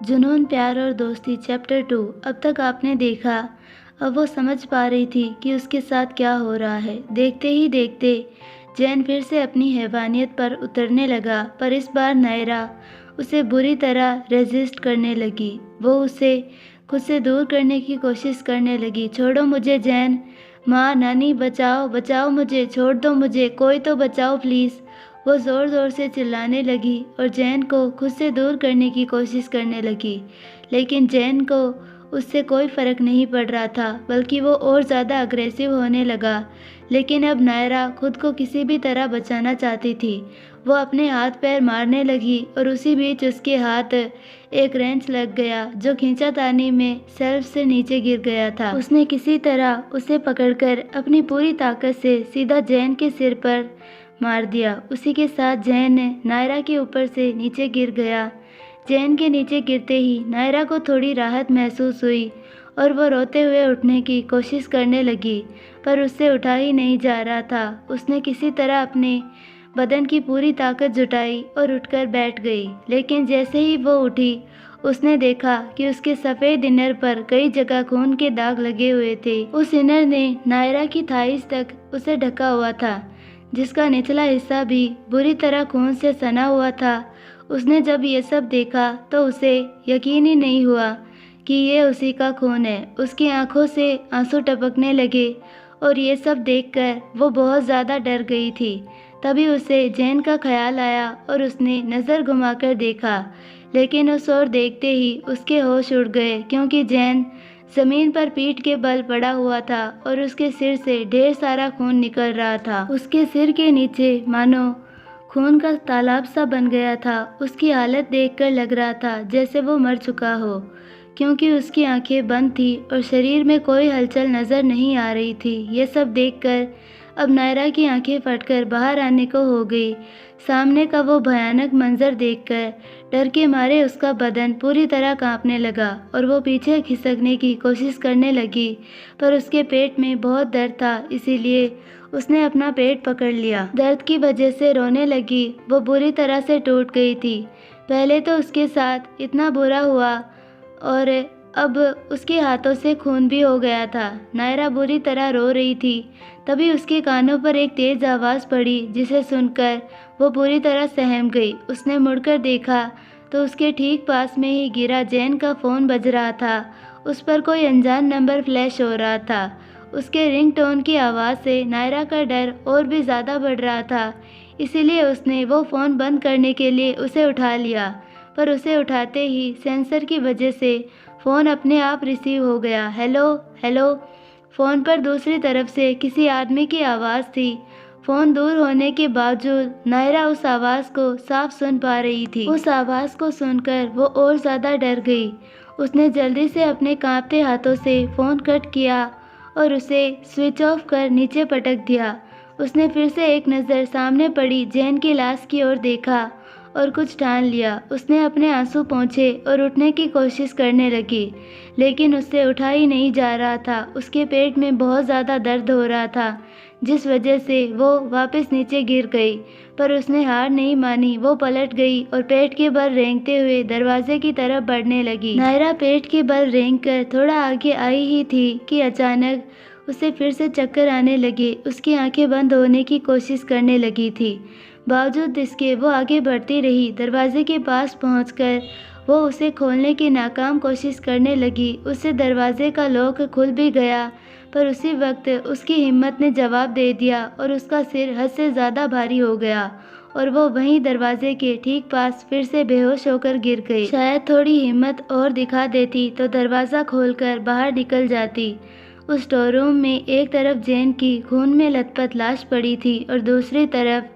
जुनून, प्यार और दोस्ती चैप्टर 2। अब तक आपने देखा। अब वो समझ पा रही थी कि उसके साथ क्या हो रहा है। देखते ही देखते जैन फिर से अपनी हैवानियत पर उतरने लगा, पर इस बार नायरा उसे बुरी तरह रेजिस्ट करने लगी। वो उसे खुद से दूर करने की कोशिश करने लगी। छोड़ो मुझे जैन, माँ, नानी, बचाओ बचाओ मुझे, छोड़ दो मुझे, कोई तो बचाओ प्लीज़। वो ज़ोर ज़ोर से चिल्लाने लगी और जैन को खुद से दूर करने की कोशिश करने लगी, लेकिन जैन को उससे कोई फ़र्क नहीं पड़ रहा था, बल्कि वो और ज़्यादा अग्रेसिव होने लगा। लेकिन अब नायरा खुद को किसी भी तरह बचाना चाहती थी। वो अपने हाथ पैर मारने लगी और उसी बीच उसके हाथ एक रेंच लग गया जो खींचातानी में शेल्फ से नीचे गिर गया था। उसने किसी तरह उसे पकड़कर अपनी पूरी ताकत से सीधा जैन के सिर पर मार दिया। उसी के साथ जैन नायरा के ऊपर से नीचे गिर गया। जैन के नीचे गिरते ही नायरा को थोड़ी राहत महसूस हुई और वो रोते हुए उठने की कोशिश करने लगी, पर उससे उठा ही नहीं जा रहा था। उसने किसी तरह अपने बदन की पूरी ताकत जुटाई और उठकर बैठ गई, लेकिन जैसे ही वो उठी उसने देखा कि उसके सफ़ेद इनर पर कई जगह खून के दाग लगे हुए थे। उस इनर ने नायरा की थाइस तक उसे ढका हुआ था, जिसका निचला हिस्सा भी बुरी तरह खून से सना हुआ था। उसने जब ये सब देखा तो उसे यकीन ही नहीं हुआ कि ये उसी का खून है। उसकी आंखों से आंसू टपकने लगे और ये सब देखकर वो बहुत ज़्यादा डर गई थी। तभी उसे जैन का ख्याल आया और उसने नज़र घुमाकर देखा, लेकिन उस ओर देखते ही उसके होश उड़ गए, क्योंकि जैन ज़मीन पर पीठ के बल पड़ा हुआ था और उसके सिर से ढेर सारा खून निकल रहा था। उसके सिर के नीचे मानो खून का तालाब सा बन गया था। उसकी हालत देखकर लग रहा था जैसे वो मर चुका हो, क्योंकि उसकी आंखें बंद थी और शरीर में कोई हलचल नज़र नहीं आ रही थी। ये सब देखकर अब नायरा की आंखें फटकर बाहर आने को हो गई। सामने का वो भयानक मंजर देखकर डर के मारे उसका बदन पूरी तरह कांपने लगा और वो पीछे खिसकने की कोशिश करने लगी, पर उसके पेट में बहुत दर्द था, इसीलिए उसने अपना पेट पकड़ लिया। दर्द की वजह से रोने लगी। वो बुरी तरह से टूट गई थी। पहले तो उसके साथ इतना बुरा हुआ और अब उसके हाथों से खून भी हो गया था। नायरा बुरी तरह रो रही थी। तभी उसके कानों पर एक तेज़ आवाज़ पड़ी, जिसे सुनकर वो पूरी तरह सहम गई। उसने मुड़कर देखा तो उसके ठीक पास में ही गिरा जैन का फ़ोन बज रहा था। उस पर कोई अनजान नंबर फ्लैश हो रहा था। उसके रिंगटोन की आवाज़ से नायरा का डर और भी ज़्यादा बढ़ रहा था, इसीलिए उसने वो फ़ोन बंद करने के लिए उसे उठा लिया, पर उसे उठाते ही सेंसर की वजह से फ़ोन अपने आप रिसीव हो गया। Hello hello. फ़ोन पर दूसरी तरफ से किसी आदमी की आवाज़ थी। फ़ोन दूर होने के बावजूद नायरा उस आवाज़ को साफ सुन पा रही थी। उस आवाज़ को सुनकर वो और ज़्यादा डर गई। उसने जल्दी से अपने कांपते हाथों से फ़ोन कट किया और उसे स्विच ऑफ कर नीचे पटक दिया। उसने फिर से एक नज़र सामने पड़ी जैन की लाश की ओर देखा और कुछ ठान लिया। उसने अपने आंसू पोंछे और उठने की कोशिश करने लगी, लेकिन उससे उठा ही नहीं जा रहा था। उसके पेट में बहुत ज़्यादा दर्द हो रहा था, जिस वजह से वो वापस नीचे गिर गई, पर उसने हार नहीं मानी। वो पलट गई और पेट के बल रेंगते हुए दरवाजे की तरफ बढ़ने लगी। नायरा पेट के बल रेंगकर थोड़ा आगे आई ही थी कि अचानक उसे फिर से चक्कर आने लगे। उसकी आंखें बंद होने की कोशिश करने लगी थी, बावजूद इसके वो आगे बढ़ती रही। दरवाजे के पास पहुंचकर वो उसे खोलने की नाकाम कोशिश करने लगी। उससे दरवाजे का लॉक खुल भी गया, पर उसी वक्त उसकी हिम्मत ने जवाब दे दिया और उसका सिर हद से ज़्यादा भारी हो गया और वो वहीं दरवाजे के ठीक पास फिर से बेहोश होकर गिर गई। शायद थोड़ी हिम्मत और दिखा देती तो दरवाज़ा खोलकर बाहर निकल जाती। उस स्टोर रूम में एक तरफ जैन की खून में लथपथ लाश पड़ी थी और दूसरी तरफ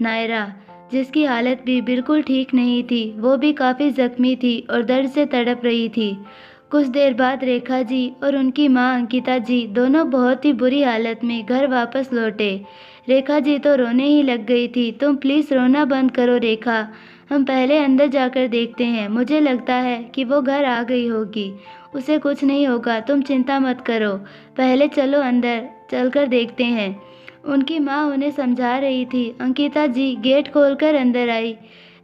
नायरा, जिसकी हालत भी बिल्कुल ठीक नहीं थी। वो भी काफ़ी जख्मी थी और दर्द से तड़प रही थी। कुछ देर बाद रेखा जी और उनकी मां अंकिता जी दोनों बहुत ही बुरी हालत में घर वापस लौटे। रेखा जी तो रोने ही लग गई थी। तुम प्लीज़ रोना बंद करो रेखा, हम पहले अंदर जाकर देखते हैं। मुझे लगता है कि वो घर आ गई होगी। उसे कुछ नहीं होगा, तुम चिंता मत करो। पहले चलो अंदर चलकर देखते हैं। उनकी माँ उन्हें समझा रही थी। अंकिता जी गेट खोलकर अंदर आई।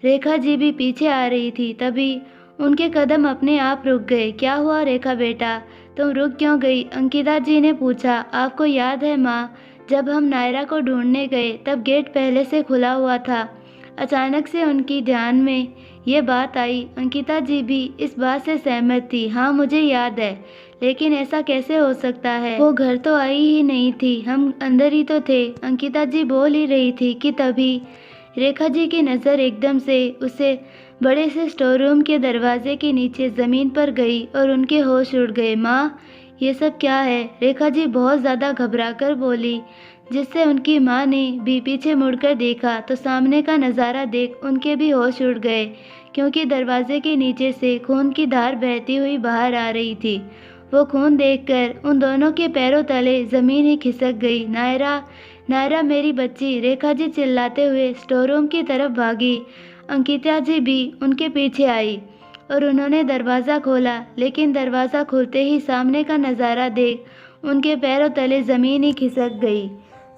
रेखा जी भी पीछे आ रही थी। तभी उनके कदम अपने आप रुक गए। क्या हुआ रेखा बेटा, तुम रुक क्यों गई? अंकिता जी ने पूछा। आपको याद है माँ, जब हम नायरा को ढूंढने गए तब गेट पहले से खुला हुआ था। अचानक से उनकी ध्यान में ये बात आई। अंकिता जी भी इस बात से सहमत थी। हाँ मुझे याद है, लेकिन ऐसा कैसे हो सकता है? वो घर तो आई ही नहीं थी, हम अंदर ही तो थे। अंकिता जी बोल ही रही थी कि तभी रेखा जी की नज़र एकदम से उसे बड़े से स्टोर रूम के दरवाजे के नीचे ज़मीन पर गई और उनके होश उड़ गए। माँ, ये सब क्या है? रेखा जी बहुत ज़्यादा घबराकर बोली, जिससे उनकी माँ ने भी पीछे मुड़कर देखा तो सामने का नज़ारा देख उनके भी होश उड़ गए, क्योंकि दरवाजे के नीचे से खून की धार बहती हुई बाहर आ रही थी। वो खून देखकर उन दोनों के पैरों तले ज़मीन ही खिसक गई। नायरा, नायरा मेरी बच्ची, रेखा जी चिल्लाते हुए स्टोर रूम की तरफ भागी। अंकिता जी भी उनके पीछे आई और उन्होंने दरवाज़ा खोला, लेकिन दरवाज़ा खुलते ही सामने का नज़ारा देख उनके पैरों तले ज़मीन ही खिसक गई।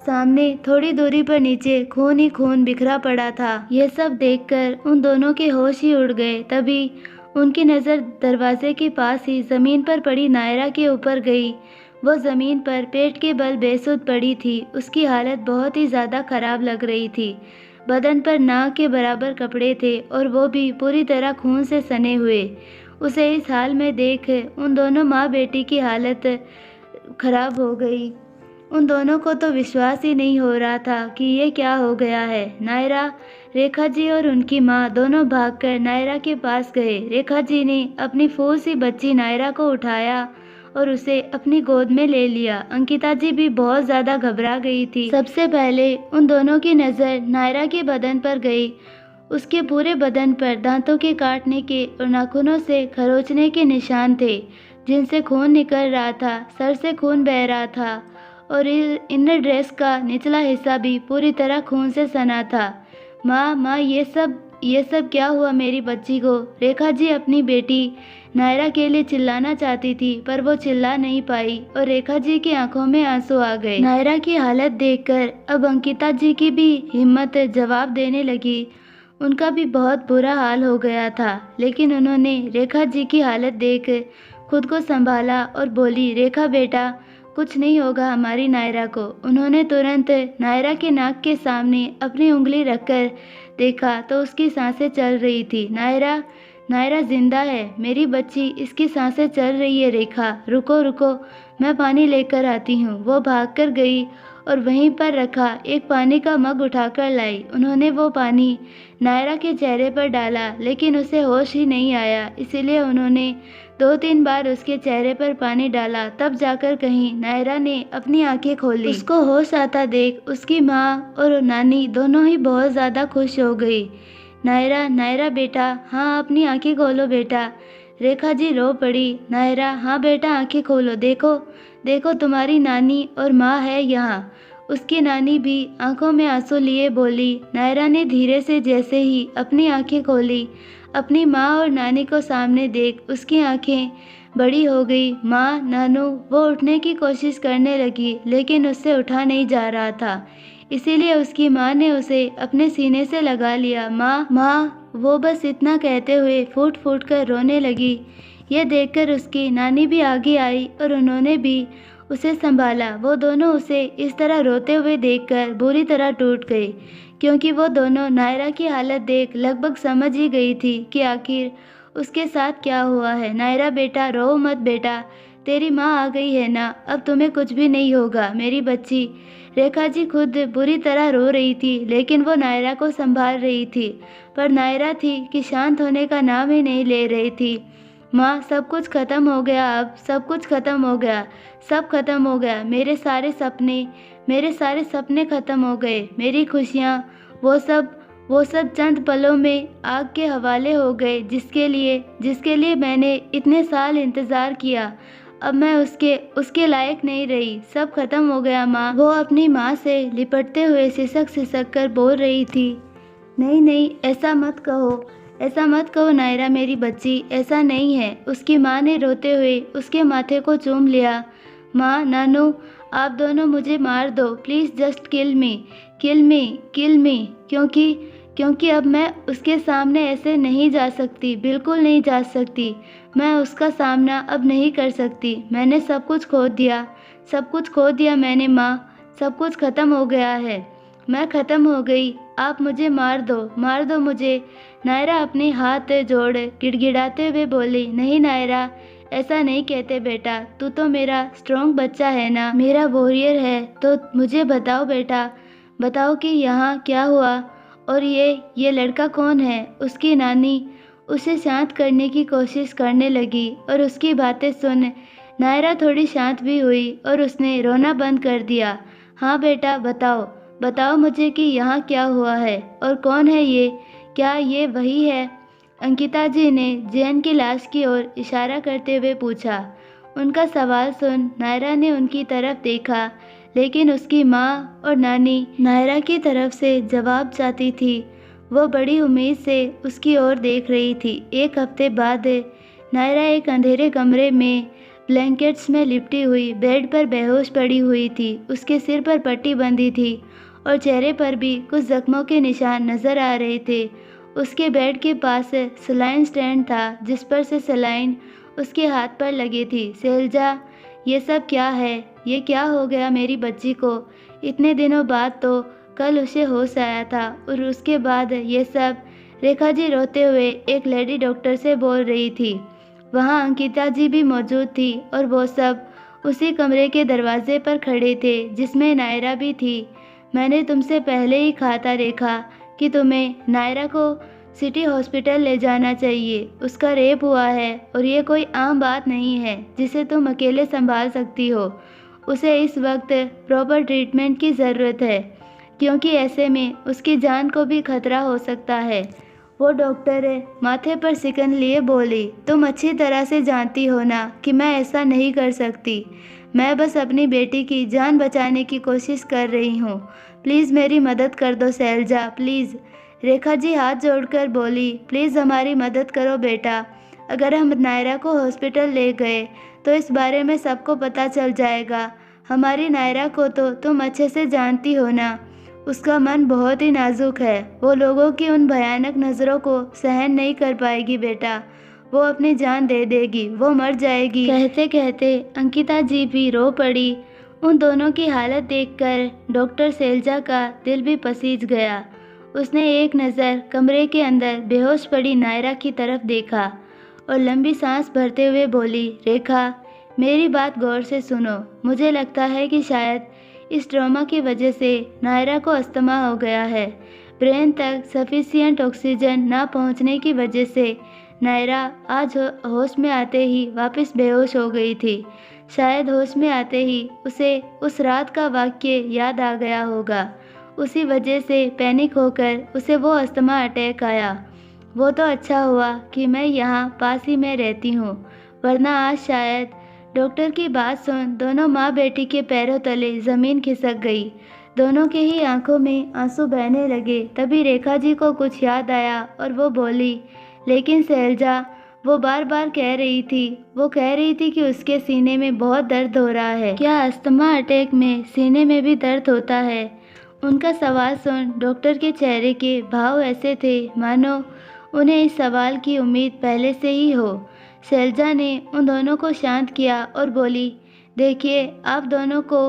सामने थोड़ी दूरी पर नीचे खून ही खून बिखरा पड़ा था। यह सब देखकर उन दोनों के होश ही उड़ गए। तभी उनकी नज़र दरवाजे के पास ही ज़मीन पर पड़ी नायरा के ऊपर गई। वो ज़मीन पर पेट के बल बेसुध पड़ी थी। उसकी हालत बहुत ही ज़्यादा खराब लग रही थी। बदन पर नाक के बराबर कपड़े थे और वो भी पूरी तरह खून से सने हुए। उसे इस हाल में देख उन दोनों माँ बेटी की हालत खराब हो गई। उन दोनों को तो विश्वास ही नहीं हो रहा था कि ये क्या हो गया है। नायरा, रेखा जी और उनकी माँ दोनों भागकर नायरा के पास गए। रेखा जी ने अपनी फूल सी बच्ची नायरा को उठाया और उसे अपनी गोद में ले लिया। अंकिता जी भी बहुत ज़्यादा घबरा गई थी। सबसे पहले उन दोनों की नज़र नायरा के बदन पर गई। उसके पूरे बदन पर दांतों के काटने के और नाखूनों से खरोंचने के निशान थे, जिनसे खून निकल रहा था। सर से खून बह रहा था और इनर ड्रेस का निचला हिस्सा भी पूरी तरह खून से सना था। माँ, ये सब क्या हुआ मेरी बच्ची को? रेखा जी अपनी बेटी नायरा के लिए चिल्लाना चाहती थी, पर वो चिल्ला नहीं पाई और रेखा जी की आंखों में आंसू आ गए। नायरा की हालत देखकर अब अंकिता जी की भी हिम्मत जवाब देने लगी। उनका भी बहुत बुरा हाल हो गया था, लेकिन उन्होंने रेखा जी की हालत देख खुद को संभाला और बोली, रेखा बेटा, कुछ नहीं होगा हमारी नायरा को। उन्होंने तुरंत नायरा के नाक के सामने अपनी उंगली रखकर देखा तो उसकी सांसें चल रही थी। नायरा, नायरा जिंदा है मेरी बच्ची, इसकी सांसें चल रही है। रेखा, रुको रुको, मैं पानी लेकर आती हूँ। वो भागकर गई और वहीं पर रखा एक पानी का मग उठाकर लाई। उन्होंने वो पानी नायरा के चेहरे पर डाला, लेकिन उसे होश ही नहीं आया। इसीलिए उन्होंने 2-3 बार उसके चेहरे पर पानी डाला, तब जाकर कहीं नायरा ने अपनी आंखें खोली। उसको होश आता देख उसकी माँ और नानी दोनों ही बहुत ज़्यादा खुश हो गई। नायरा, नायरा बेटा, हाँ अपनी आंखें खोलो बेटा। रेखा जी रो पड़ी। नायरा, हाँ बेटा आंखें खोलो, देखो देखो तुम्हारी नानी और माँ है यहाँ। उसकी नानी भी आंखों में आंसू लिए बोली। नायरा ने धीरे से जैसे ही अपनी आंखें खोली, अपनी माँ और नानी को सामने देख उसकी आंखें बड़ी हो गई। माँ, नानू, वो उठने की कोशिश करने लगी, लेकिन उससे उठा नहीं जा रहा था। इसीलिए उसकी माँ ने उसे अपने सीने से लगा लिया। माँ, वो बस इतना कहते हुए फूट फूट कर रोने लगी। यह देखकर उसकी नानी भी आगे आई और उन्होंने भी उसे संभाला। वो दोनों उसे इस तरह रोते हुए देखकर बुरी तरह टूट गए, क्योंकि वो दोनों नायरा की हालत देख लगभग समझ ही गई थी कि आखिर उसके साथ क्या हुआ है। नायरा बेटा, रो मत बेटा, तेरी माँ आ गई है ना, अब तुम्हें कुछ भी नहीं होगा मेरी बच्ची। रेखा जी खुद बुरी तरह रो रही थी, लेकिन वो नायरा को संभाल रही थी, पर नायरा थी कि शांत होने का नाम ही नहीं ले रही थी। माँ, सब कुछ खत्म हो गया, अब सब कुछ खत्म हो गया, सब खत्म हो गया। मेरे सारे सपने खत्म हो गए, मेरी खुशियाँ, वो सब चंद पलों में आग के हवाले हो गए, जिसके लिए मैंने इतने साल इंतज़ार किया। अब मैं उसके लायक नहीं रही, सब खत्म हो गया माँ। वो अपनी माँ से लिपटते हुए सिसक कर बोल रही थी। नहीं, ऐसा मत कहो नायरा मेरी बच्ची, ऐसा नहीं है। उसकी माँ ने रोते हुए उसके माथे को चूम लिया। माँ, नानू, आप दोनों मुझे मार दो, प्लीज़ जस्ट किल मी, क्योंकि अब मैं उसके सामने ऐसे नहीं जा सकती, बिल्कुल नहीं जा सकती। मैं उसका सामना अब नहीं कर सकती। मैंने सब कुछ खो दिया, सब कुछ खो दिया मैंने माँ, सब कुछ ख़त्म हो गया है। मैं ख़त्म हो गई, आप मुझे मार दो मुझे। नायरा अपने हाथ जोड़ गिड़गिड़ाते हुए बोली, नहीं नायरा, ऐसा नहीं कहते बेटा, तू तो मेरा स्ट्रॉन्ग बच्चा है ना, मेरा वॉरियर है। तो मुझे बताओ बेटा, बताओ कि यहाँ क्या हुआ और ये लड़का कौन है। उसकी नानी उसे शांत करने की कोशिश करने लगी और उसकी बातें सुन नायरा थोड़ी शांत भी हुई और उसने रोना बंद कर दिया। हाँ बेटा, बताओ, बताओ मुझे कि यहाँ क्या हुआ है और कौन है ये, क्या ये वही है। अंकिता जी ने जैन की लाश की ओर इशारा करते हुए पूछा। उनका सवाल सुन नायरा ने उनकी तरफ देखा, लेकिन उसकी माँ और नानी नायरा की तरफ से जवाब चाहती थी। वो बड़ी उम्मीद से उसकी ओर देख रही थी। एक हफ्ते बाद नायरा एक अंधेरे कमरे में ब्लैंकेट्स में लिपटी हुई बेड पर बेहोश पड़ी हुई थी। उसके सिर पर पट्टी बंधी थी और चेहरे पर भी कुछ जख्मों के निशान नजर आ रहे थे। उसके बेड के पास सलाइन स्टैंड था जिस पर से सलाइन उसके हाथ पर लगी थी। शैलजा, ये सब क्या है? ये क्या हो गया मेरी बच्ची को? इतने दिनों बाद तो कल उसे होश आया था और उसके बाद ये सब। रेखा जी रोते हुए एक लेडी डॉक्टर से बोल रही थी। वहाँ अंकिता जी भी मौजूद थी और वो सब उसी कमरे के दरवाजे पर खड़े थे जिसमें नायरा भी थी। मैंने तुमसे पहले ही कहा था रेखा कि तुम्हें नायरा को सिटी हॉस्पिटल ले जाना चाहिए। उसका रेप हुआ है और ये कोई आम बात नहीं है जिसे तुम अकेले संभाल सकती हो। उसे इस वक्त प्रॉपर ट्रीटमेंट की ज़रूरत है, क्योंकि ऐसे में उसकी जान को भी खतरा हो सकता है। वो डॉक्टर माथे पर सिकन लिए बोली, तुम अच्छी तरह से जानती हो ना कि मैं ऐसा नहीं कर सकती। मैं बस अपनी बेटी की जान बचाने की कोशिश कर रही हूँ। प्लीज़ मेरी मदद कर दो शैलजा, प्लीज़। रेखा जी हाथ जोड़कर बोली, प्लीज़ हमारी मदद करो बेटा। अगर हम नायरा को हॉस्पिटल ले गए तो इस बारे में सबको पता चल जाएगा। हमारी नायरा को तो तुम अच्छे से जानती हो ना, उसका मन बहुत ही नाजुक है। वो लोगों की उन भयानक नज़रों को सहन नहीं कर पाएगी बेटा। वो अपनी जान दे देगी, वो मर जाएगी। कहते कहते अंकिता जी भी रो पड़ी। उन दोनों की हालत देखकर डॉक्टर शैलजा का दिल भी पसीज गया। उसने एक नज़र कमरे के अंदर बेहोश पड़ी नायरा की तरफ देखा और लंबी सांस भरते हुए बोली, रेखा, मेरी बात गौर से सुनो। मुझे लगता है कि शायद इस ट्रॉमा की वजह से नायरा को अस्थमा हो गया है। ब्रेन तक सफिशिएंट ऑक्सीजन ना पहुंचने की वजह से नायरा आज होश में आते ही वापस बेहोश हो गई थी। शायद होश में आते ही उसे उस रात का वाक्य याद आ गया होगा। उसी वजह से पैनिक होकर उसे वो अस्थमा अटैक आया। वो तो अच्छा हुआ कि मैं यहाँ पास ही में रहती हूँ, वरना आज शायद। डॉक्टर की बात सुन दोनों माँ बेटी के पैरों तले ज़मीन खिसक गई। दोनों के ही आंखों में आंसू बहने लगे। तभी रेखा जी को कुछ याद आया और वो बोली, लेकिन शैलजा, वो बार बार कह रही थी कि उसके सीने में बहुत दर्द हो रहा है। क्या अस्थमा अटैक में सीने में भी दर्द होता है? उनका सवाल सुन डॉक्टर के चेहरे के भाव ऐसे थे मानो उन्हें इस सवाल की उम्मीद पहले से ही हो। शैलजा ने उन दोनों को शांत किया और बोली, देखिए, आप दोनों को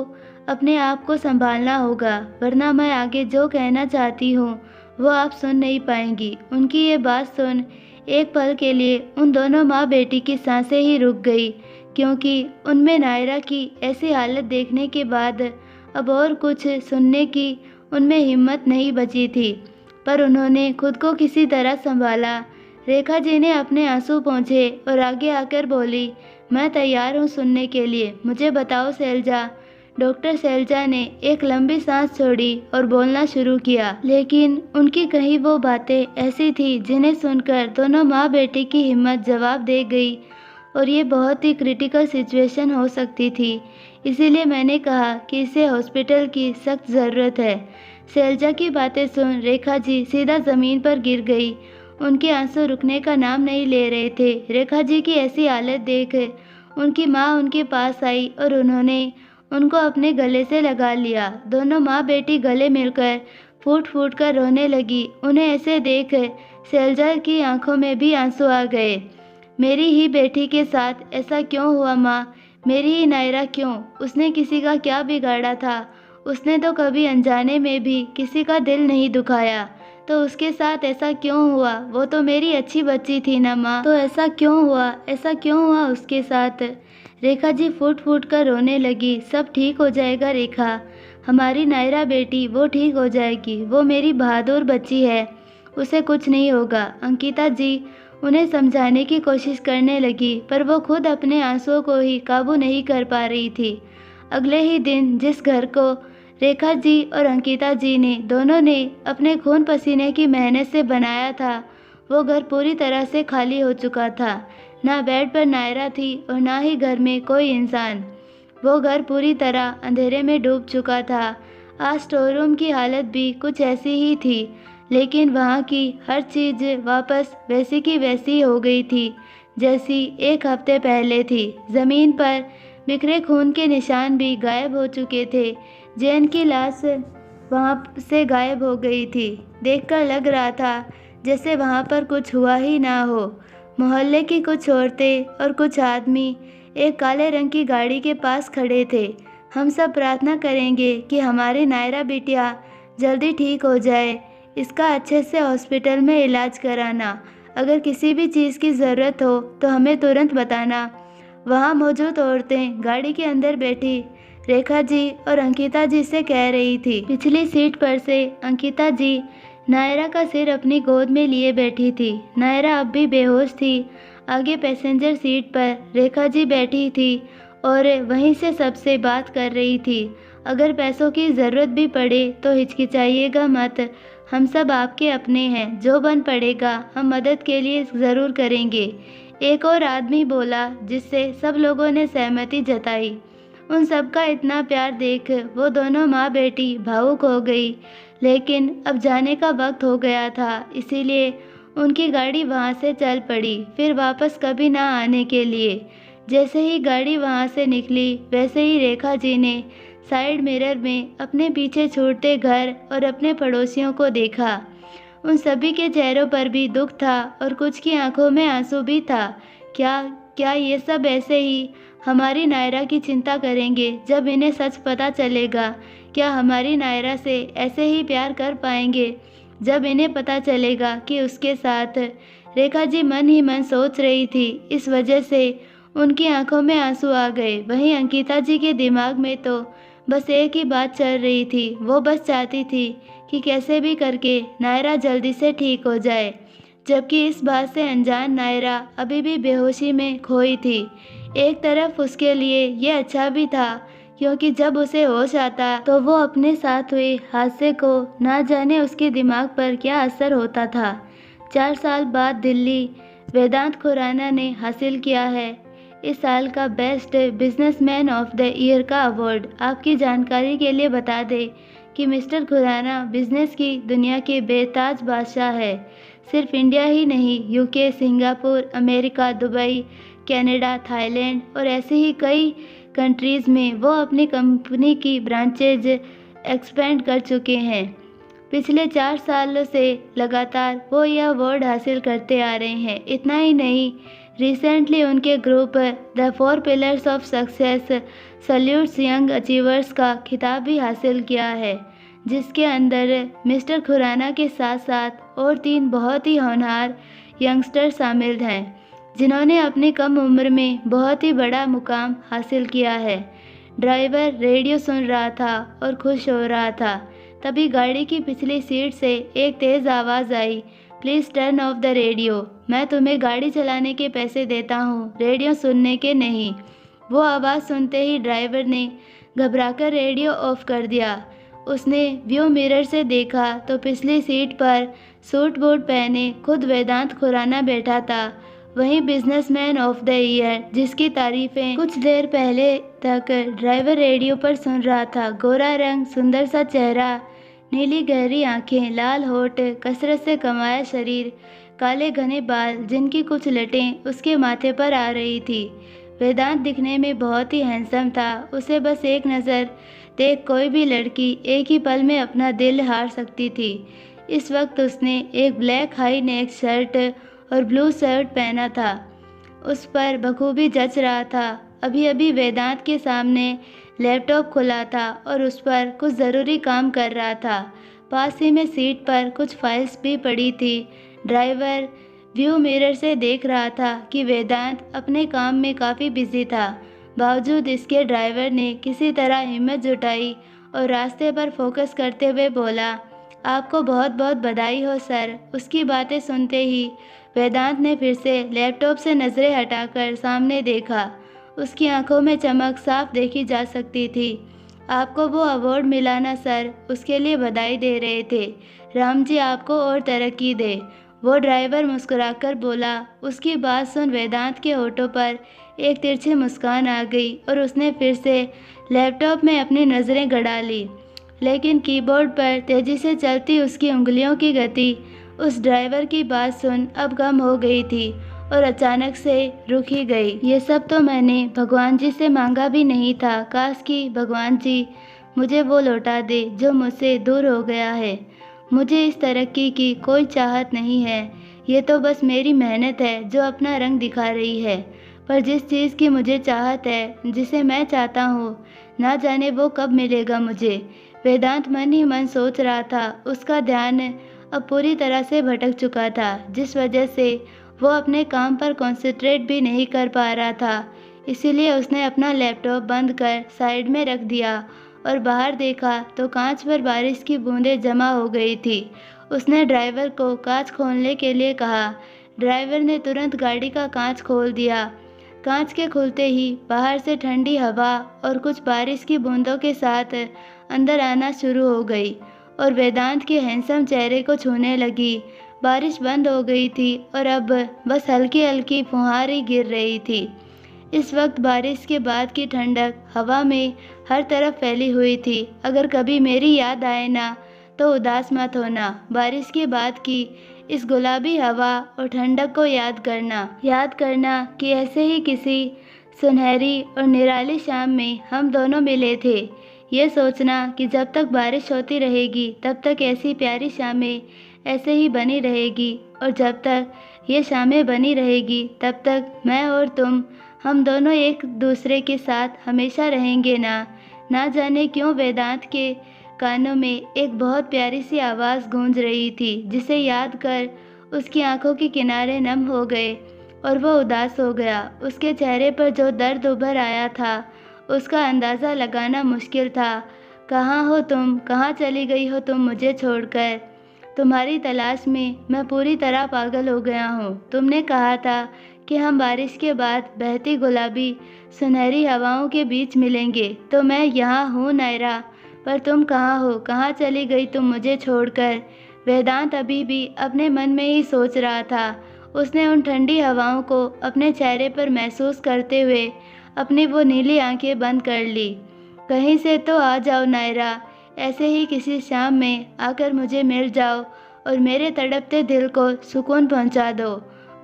अपने आप को संभालना होगा, वरना मैं आगे जो कहना चाहती हूँ वो आप सुन नहीं पाएंगी। उनकी ये बात सुन एक पल के लिए उन दोनों माँ बेटी की सांसें ही रुक गई, क्योंकि उनमें नायरा की ऐसी हालत देखने के बाद अब और कुछ सुनने की उनमें हिम्मत नहीं बची थी। पर उन्होंने खुद को किसी तरह संभाला। रेखा जी ने अपने आंसू पोंछे और आगे आकर बोली, मैं तैयार हूँ सुनने के लिए, मुझे बताओ शैलजा। डॉक्टर शैलजा ने एक लंबी सांस छोड़ी और बोलना शुरू किया, लेकिन उनकी कही वो बातें ऐसी थी जिन्हें सुनकर दोनों माँ बेटी की हिम्मत जवाब दे गई और ये बहुत ही क्रिटिकल सिचुएशन हो सकती थी। इसीलिए मैंने कहा कि इसे हॉस्पिटल की सख्त ज़रूरत है। शैलजा की बातें सुन रेखा जी सीधा ज़मीन पर गिर गई। उनके आंसू रुकने का नाम नहीं ले रहे थे। रेखा जी की ऐसी हालत देख उनकी माँ उनके पास आई और उन्होंने उनको अपने गले से लगा लिया। दोनों माँ बेटी गले मिलकर फूट फूट कर रोने लगी। उन्हें ऐसे देख शैलजा की आंखों में भी आंसू आ गए। मेरी ही बेटी के साथ ऐसा क्यों हुआ माँ? मेरी ही नायरा क्यों? उसने किसी का क्या बिगाड़ा था? उसने तो कभी अनजाने में भी किसी का दिल नहीं दुखाया, तो उसके साथ ऐसा क्यों हुआ? वो तो मेरी अच्छी बच्ची थी ना माँ, तो ऐसा क्यों हुआ? ऐसा क्यों हुआ उसके साथ? रेखा जी फूट फूट कर रोने लगी। सब ठीक हो जाएगा रेखा, हमारी नायरा बेटी, वो ठीक हो जाएगी। वो मेरी बहादुर बच्ची है, उसे कुछ नहीं होगा। अंकिता जी उन्हें समझाने की कोशिश करने लगी, पर वो खुद अपने आंसुओं को ही काबू नहीं कर पा रही थी। अगले ही दिन जिस घर को रेखा जी और अंकिता जी ने दोनों ने अपने खून पसीने की मेहनत से बनाया था, वो घर पूरी तरह से खाली हो चुका था। ना बेड पर नायरा थी और ना ही घर में कोई इंसान। वो घर पूरी तरह अंधेरे में डूब चुका था। आज स्टोर रूम की हालत भी कुछ ऐसी ही थी, लेकिन वहाँ की हर चीज़ वापस वैसी की वैसी हो गई थी जैसी एक हफ्ते पहले थी। ज़मीन पर बिखरे खून के निशान भी गायब हो चुके थे। जैन की लाश वहाँ से गायब हो गई थी। देखकर लग रहा था जैसे वहाँ पर कुछ हुआ ही ना हो। मोहल्ले की कुछ औरतें और कुछ आदमी एक काले रंग की गाड़ी के पास खड़े थे। हम सब प्रार्थना करेंगे कि हमारी नायरा बिटिया जल्दी ठीक हो जाए। इसका अच्छे से हॉस्पिटल में इलाज कराना। अगर किसी भी चीज़ की ज़रूरत हो तो हमें तुरंत बताना। वहाँ मौजूद औरतें गाड़ी के अंदर बैठी रेखा जी और अंकिता जी से कह रही थी। पिछली सीट पर से अंकिता जी नायरा का सिर अपनी गोद में लिए बैठी थी। नायरा अब भी बेहोश थी। आगे पैसेंजर सीट पर रेखा जी बैठी थी और वहीं से सबसे बात कर रही थी। अगर पैसों की ज़रूरत भी पड़े तो हिचकिचाइएगा मत, हम सब आपके अपने हैं। जो बन पड़ेगा हम मदद के लिए ज़रूर करेंगे। एक और आदमी बोला, जिससे सब लोगों ने सहमति जताई। उन सब का इतना प्यार देख वो दोनों माँ बेटी भावुक हो गई। लेकिन अब जाने का वक्त हो गया था, इसीलिए उनकी गाड़ी वहाँ से चल पड़ी, फिर वापस कभी ना आने के लिए। जैसे ही गाड़ी वहाँ से निकली, वैसे ही रेखा जी ने साइड मिरर में अपने पीछे छूटते घर और अपने पड़ोसियों को देखा। उन सभी के चेहरों पर भी दुख था और कुछ की आंखों में आंसू भी था। क्या क्या ये सब ऐसे ही हमारी नायरा की चिंता करेंगे जब इन्हें सच पता चलेगा? क्या हमारी नायरा से ऐसे ही प्यार कर पाएंगे जब इन्हें पता चलेगा कि उसके साथ? रेखा जी मन ही मन सोच रही थी। इस वजह से उनकी आंखों में आंसू आ गए। वहीं अंकिता जी के दिमाग में तो बस एक ही बात चल रही थी। वो बस चाहती थी कि कैसे भी करके नायरा जल्दी से ठीक हो जाए, जबकि इस बात से अनजान नायरा अभी भी बेहोशी में खोई थी। एक तरफ उसके लिए ये अच्छा भी था, क्योंकि जब उसे होश आता तो वो अपने साथ हुए हादसे को ना जाने उसके दिमाग पर क्या असर होता था। 4 साल बाद दिल्ली वेदांत खुराना ने हासिल किया है इस साल का best businessman of the year का अवार्ड। आपकी जानकारी के लिए बता दें कि मिस्टर खुराना बिजनेस की दुनिया के बेताज बादशाह है। सिर्फ इंडिया ही नहीं, UK, Singapore, America, Dubai, Canada, Thailand और ऐसे ही कई कंट्रीज़ में वो अपनी कंपनी की ब्रांचेज एक्सपेंड कर चुके हैं। पिछले 4 सालों से लगातार वो यह अवार्ड हासिल करते आ रहे हैं। इतना ही नहीं, रिसेंटली उनके group the 4 pillars of success salutes young achievers का खिताब भी हासिल किया है, जिसके अंदर मिस्टर खुराना के साथ साथ और 3 बहुत ही होनहार यंगस्टर शामिल हैं, जिन्होंने अपनी कम उम्र में बहुत ही बड़ा मुकाम हासिल किया है। ड्राइवर रेडियो सुन रहा था और खुश हो रहा था। तभी गाड़ी की पिछली सीट से एक तेज़ आवाज़ आई, please turn off the radio. मैं तुम्हें गाड़ी चलाने के पैसे देता हूँ, रेडियो सुनने के नहीं। वो आवाज़ सुनते ही ड्राइवर ने घबराकर रेडियो ऑफ कर दिया। उसने व्यू मिरर से देखा तो पिछली सीट पर सूट बूट पहने खुद वेदांत खुराना बैठा था, वहीं बिजनेसमैन ऑफ द ईयर, जिसकी तारीफें कुछ देर पहले तक ड्राइवर रेडियो पर सुन रहा था। गोरा रंग, सुंदर सा चेहरा, नीली गहरी आंखें, लाल होठ, कसरत से कमाया शरीर, काले घने बाल जिनकी कुछ लटें उसके माथे पर आ रही थी। वेदांत दिखने में बहुत ही हैंडसम था। उसे बस एक नज़र देख कोई भी लड़की एक ही पल में अपना दिल हार सकती थी। इस वक्त उसने एक ब्लैक हाई नेक शर्ट और ब्लू शर्ट पहना था। उस पर बखूबी जच रहा था। अभी अभी वेदांत के सामने लैपटॉप खुला था और उस पर कुछ ज़रूरी काम कर रहा था। पास ही में सीट पर कुछ फाइल्स भी पड़ी थी। ड्राइवर व्यू मिरर से देख रहा था कि वेदांत अपने काम में काफ़ी बिजी था। बावजूद इसके ड्राइवर ने किसी तरह हिम्मत जुटाई और रास्ते पर फोकस करते हुए बोला, आपको बहुत बहुत बधाई हो सर। उसकी बातें सुनते ही वेदांत ने फिर से लैपटॉप से नज़रें हटाकर सामने देखा। उसकी आंखों में चमक साफ देखी जा सकती थी। आपको वो अवार्ड मिला ना सर, उसके लिए बधाई दे रहे थे। राम जी आपको और तरक्की दे, वो ड्राइवर मुस्कुराकर बोला। उसकी बात सुन वेदांत के होठों पर एक तिरछी मुस्कान आ गई और उसने फिर से लैपटॉप में अपनी नज़रें गड़ा ली। लेकिन कीबोर्ड पर तेज़ी से चलती उसकी उंगलियों की गति उस ड्राइवर की बात सुन अब कम हो गई थी और अचानक से रुक ही गई। ये सब तो मैंने भगवान जी से मांगा भी नहीं था। काश कि भगवान जी मुझे वो लौटा दे जो मुझसे दूर हो गया है। मुझे इस तरक्की की कोई चाहत नहीं है। ये तो बस मेरी मेहनत है जो अपना रंग दिखा रही है। पर जिस चीज़ की मुझे चाहत है, जिसे मैं चाहता हूँ, ना जाने वो कब मिलेगा मुझे। वेदांत मन ही मन सोच रहा था। उसका ध्यान अब पूरी तरह से भटक चुका था, जिस वजह से वो अपने काम पर कंसंट्रेट भी नहीं कर पा रहा था। इसीलिए उसने अपना लैपटॉप बंद कर साइड में रख दिया और बाहर देखा तो कांच पर बारिश की बूंदें जमा हो गई थी। उसने ड्राइवर को कांच खोलने के लिए कहा। ड्राइवर ने तुरंत गाड़ी का कांच खोल दिया। कांच के खुलते ही बाहर से ठंडी हवा और कुछ बारिश की बूंदों के साथ अंदर आना शुरू हो गई और वेदांत के हैंडसम चेहरे को छूने लगी। बारिश बंद हो गई थी और अब बस हल्की हल्की फुहारें गिर रही थी। इस वक्त बारिश के बाद की ठंडक हवा में हर तरफ फैली हुई थी। अगर कभी मेरी याद आए ना तो उदास मत होना। बारिश के बाद की इस गुलाबी हवा और ठंडक को याद करना कि ऐसे ही किसी सुनहरी और निराली शाम में हम दोनों मिले थे। ये सोचना कि जब तक बारिश होती रहेगी तब तक ऐसी प्यारी शामें ऐसे ही बनी रहेगी और जब तक ये शामें बनी रहेगी तब तक मैं और तुम हम दोनों एक दूसरे के साथ हमेशा रहेंगे ना जाने क्यों वेदांत के कानों में एक बहुत प्यारी सी आवाज़ गूंज रही थी, जिसे याद कर उसकी आंखों के किनारे नम हो गए और वो उदास हो गया। उसके चेहरे पर जो दर्द उभर आया था उसका अंदाज़ा लगाना मुश्किल था। कहाँ हो तुम, कहाँ चली गई हो तुम मुझे छोड़कर? तुम्हारी तलाश में मैं पूरी तरह पागल हो गया हूँ। तुमने कहा था कि हम बारिश के बाद बहती गुलाबी सुनहरी हवाओं के बीच मिलेंगे, तो मैं यहाँ हूँ नायरा। पर तुम कहाँ हो, कहाँ चली गई तुम मुझे छोड़कर? वेदांत अभी भी अपने मन में ही सोच रहा था। उसने उन ठंडी हवाओं को अपने चेहरे पर महसूस करते हुए अपनी वो नीली आंखें बंद कर ली। कहीं से तो आ जाओ नायरा, ऐसे ही किसी शाम में आकर मुझे मिल जाओ और मेरे तड़पते दिल को सुकून पहुंचा दो।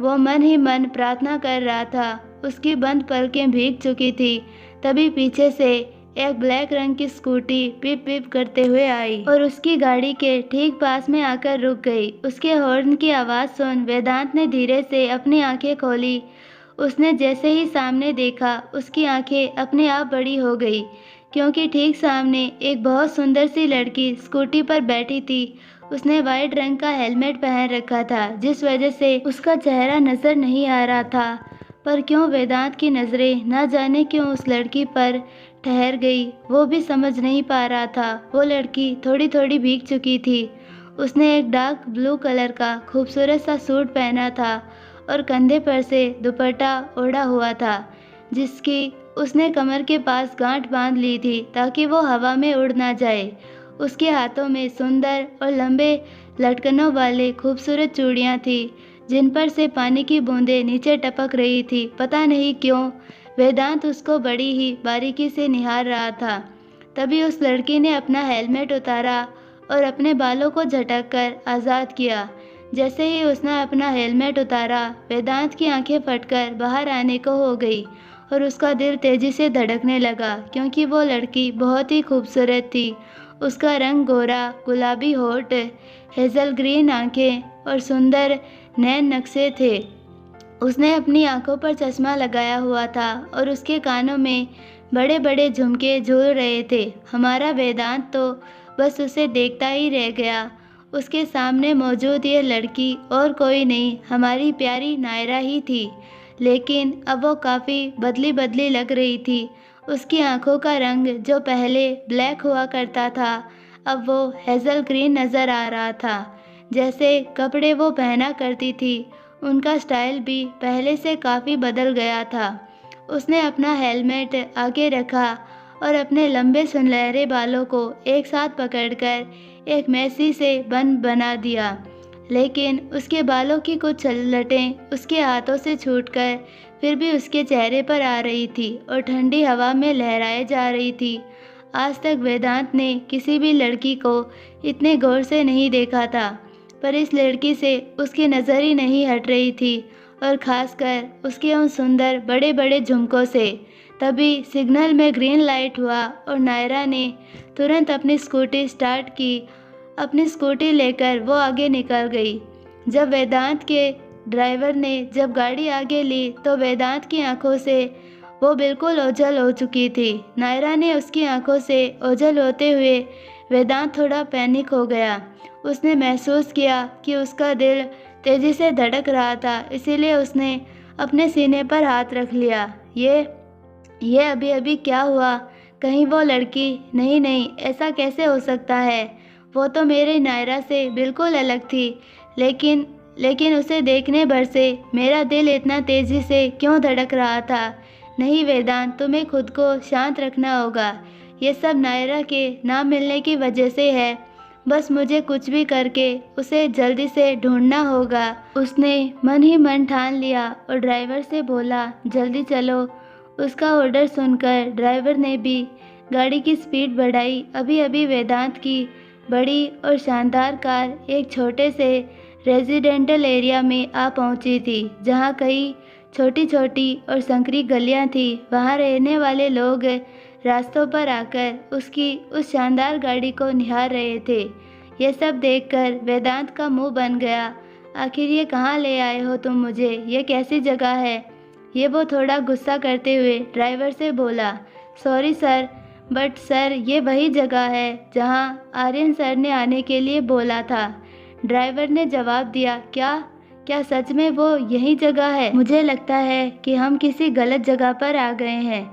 वो मन ही मन प्रार्थना कर रहा था। उसकी बंद पलकें भीग चुकी थी। तभी पीछे से एक ब्लैक रंग की स्कूटी पिप पिप करते हुए आई और उसकी गाड़ी के ठीक पास में आकर रुक गई। उसके हॉर्न की आवाज़ सुन वेदांत ने धीरे से अपनी आंखें खोली। उसने जैसे ही सामने देखा उसकी आंखें अपने आप बड़ी हो गई, क्योंकि ठीक सामने एक बहुत सुंदर सी लड़की स्कूटी पर बैठी थी। उसने वाइट रंग का हेलमेट पहन रखा था, जिस वजह से उसका चेहरा नजर नहीं आ रहा था। पर क्यों वेदांत की नज़रें न जाने क्यों उस लड़की पर ठहर गई, वो भी समझ नहीं पा रहा था। वो लड़की थोड़ी थोड़ी भीग चुकी थी। उसने एक डार्क ब्लू कलर का खूबसूरत सा सूट पहना था और कंधे पर से दुपट्टा ओढ़ा हुआ था, जिसकी उसने कमर के पास गांठ बांध ली थी ताकि वो हवा में उड़ ना जाए। उसके हाथों में सुंदर और लंबे लटकनों वाले खूबसूरत चूड़ियाँ थी, जिन पर से पानी की बूंदें नीचे टपक रही थी। पता नहीं क्यों वेदांत उसको बड़ी ही बारीकी से निहार रहा था। तभी उस लड़की ने अपना हेलमेट उतारा और अपने बालों को झटककर आज़ाद किया। जैसे ही उसने अपना हेलमेट उतारा, वेदांत की आंखें फटकर बाहर आने को हो गई और उसका दिल तेज़ी से धड़कने लगा क्योंकि वो लड़की बहुत ही खूबसूरत थी। उसका रंग गोरा, गुलाबी होठ, हेज़ल ग्रीन आँखें और सुंदर नैन नक्शे थे। उसने अपनी आंखों पर चश्मा लगाया हुआ था और उसके कानों में बड़े-बड़े झुमके झूल रहे थे। हमारा वेदांत तो बस उसे देखता ही रह गया। उसके सामने मौजूद ये लड़की और कोई नहीं, हमारी प्यारी नायरा ही थी। लेकिन अब वो काफ़ी बदली-बदली लग रही थी। उसकी आंखों का रंग जो पहले ब्लैक हुआ करता था, अब वो हेज़ल ग्रीन नज़र आ रहा था। जैसे कपड़े वो पहना करती थी, उनका स्टाइल भी पहले से काफ़ी बदल गया था। उसने अपना हेलमेट आगे रखा और अपने लंबे सुनहरे बालों को एक साथ पकड़कर एक मैसी से बन बना दिया। लेकिन उसके बालों की कुछ लटें उसके हाथों से छूटकर फिर भी उसके चेहरे पर आ रही थी और ठंडी हवा में लहराए जा रही थी। आज तक वेदांत ने किसी भी लड़की को इतने गौर से नहीं देखा था, पर इस लड़की से उसकी नज़र ही नहीं हट रही थी और ख़ासकर उसके उन सुंदर बड़े बड़े झुमकों से। तभी सिग्नल में ग्रीन लाइट हुआ और नायरा ने तुरंत अपनी स्कूटी स्टार्ट की। अपनी स्कूटी लेकर वो आगे निकल गई। जब वेदांत के ड्राइवर ने जब गाड़ी आगे ली तो वेदांत की आंखों से वो बिल्कुल ओझल हो चुकी थी। नायरा ने उसकी आंखों से ओझल होते हुए वेदांत थोड़ा पैनिक हो गया। उसने महसूस किया कि उसका दिल तेज़ी से धड़क रहा था, इसीलिए उसने अपने सीने पर हाथ रख लिया। ये अभी अभी क्या हुआ? कहीं वो लड़की? नहीं नहीं, ऐसा कैसे हो सकता है? वो तो मेरी नायरा से बिल्कुल अलग थी। लेकिन उसे देखने भर से मेरा दिल इतना तेज़ी से क्यों धड़क रहा था? नहीं वेदांत, तुम्हें खुद को शांत रखना होगा। ये सब नायरा के ना मिलने की वजह से है। बस मुझे कुछ भी करके उसे जल्दी से ढूंढना होगा। उसने मन ही मन ठान लिया और ड्राइवर से बोला, जल्दी चलो। उसका ऑर्डर सुनकर ड्राइवर ने भी गाड़ी की स्पीड बढ़ाई। अभी अभी वेदांत की बड़ी और शानदार कार एक छोटे से रेजिडेंटल एरिया में आ पहुंची थी, जहां कई छोटी छोटी और संकरी गलियां थी। वहां रहने वाले लोग रास्तों पर आकर उसकी उस शानदार गाड़ी को निहार रहे थे। ये सब देखकर वेदांत का मुंह बन गया। आखिर ये कहाँ ले आए हो तुम मुझे? ये कैसी जगह है? ये वो थोड़ा गुस्सा करते हुए ड्राइवर से बोला। सॉरी सर, बट सर ये वही जगह है जहाँ आर्यन सर ने आने के लिए बोला था। ड्राइवर ने जवाब दिया। क्या सच में वो यही जगह है? मुझे लगता है कि हम किसी गलत जगह पर आ गए हैं।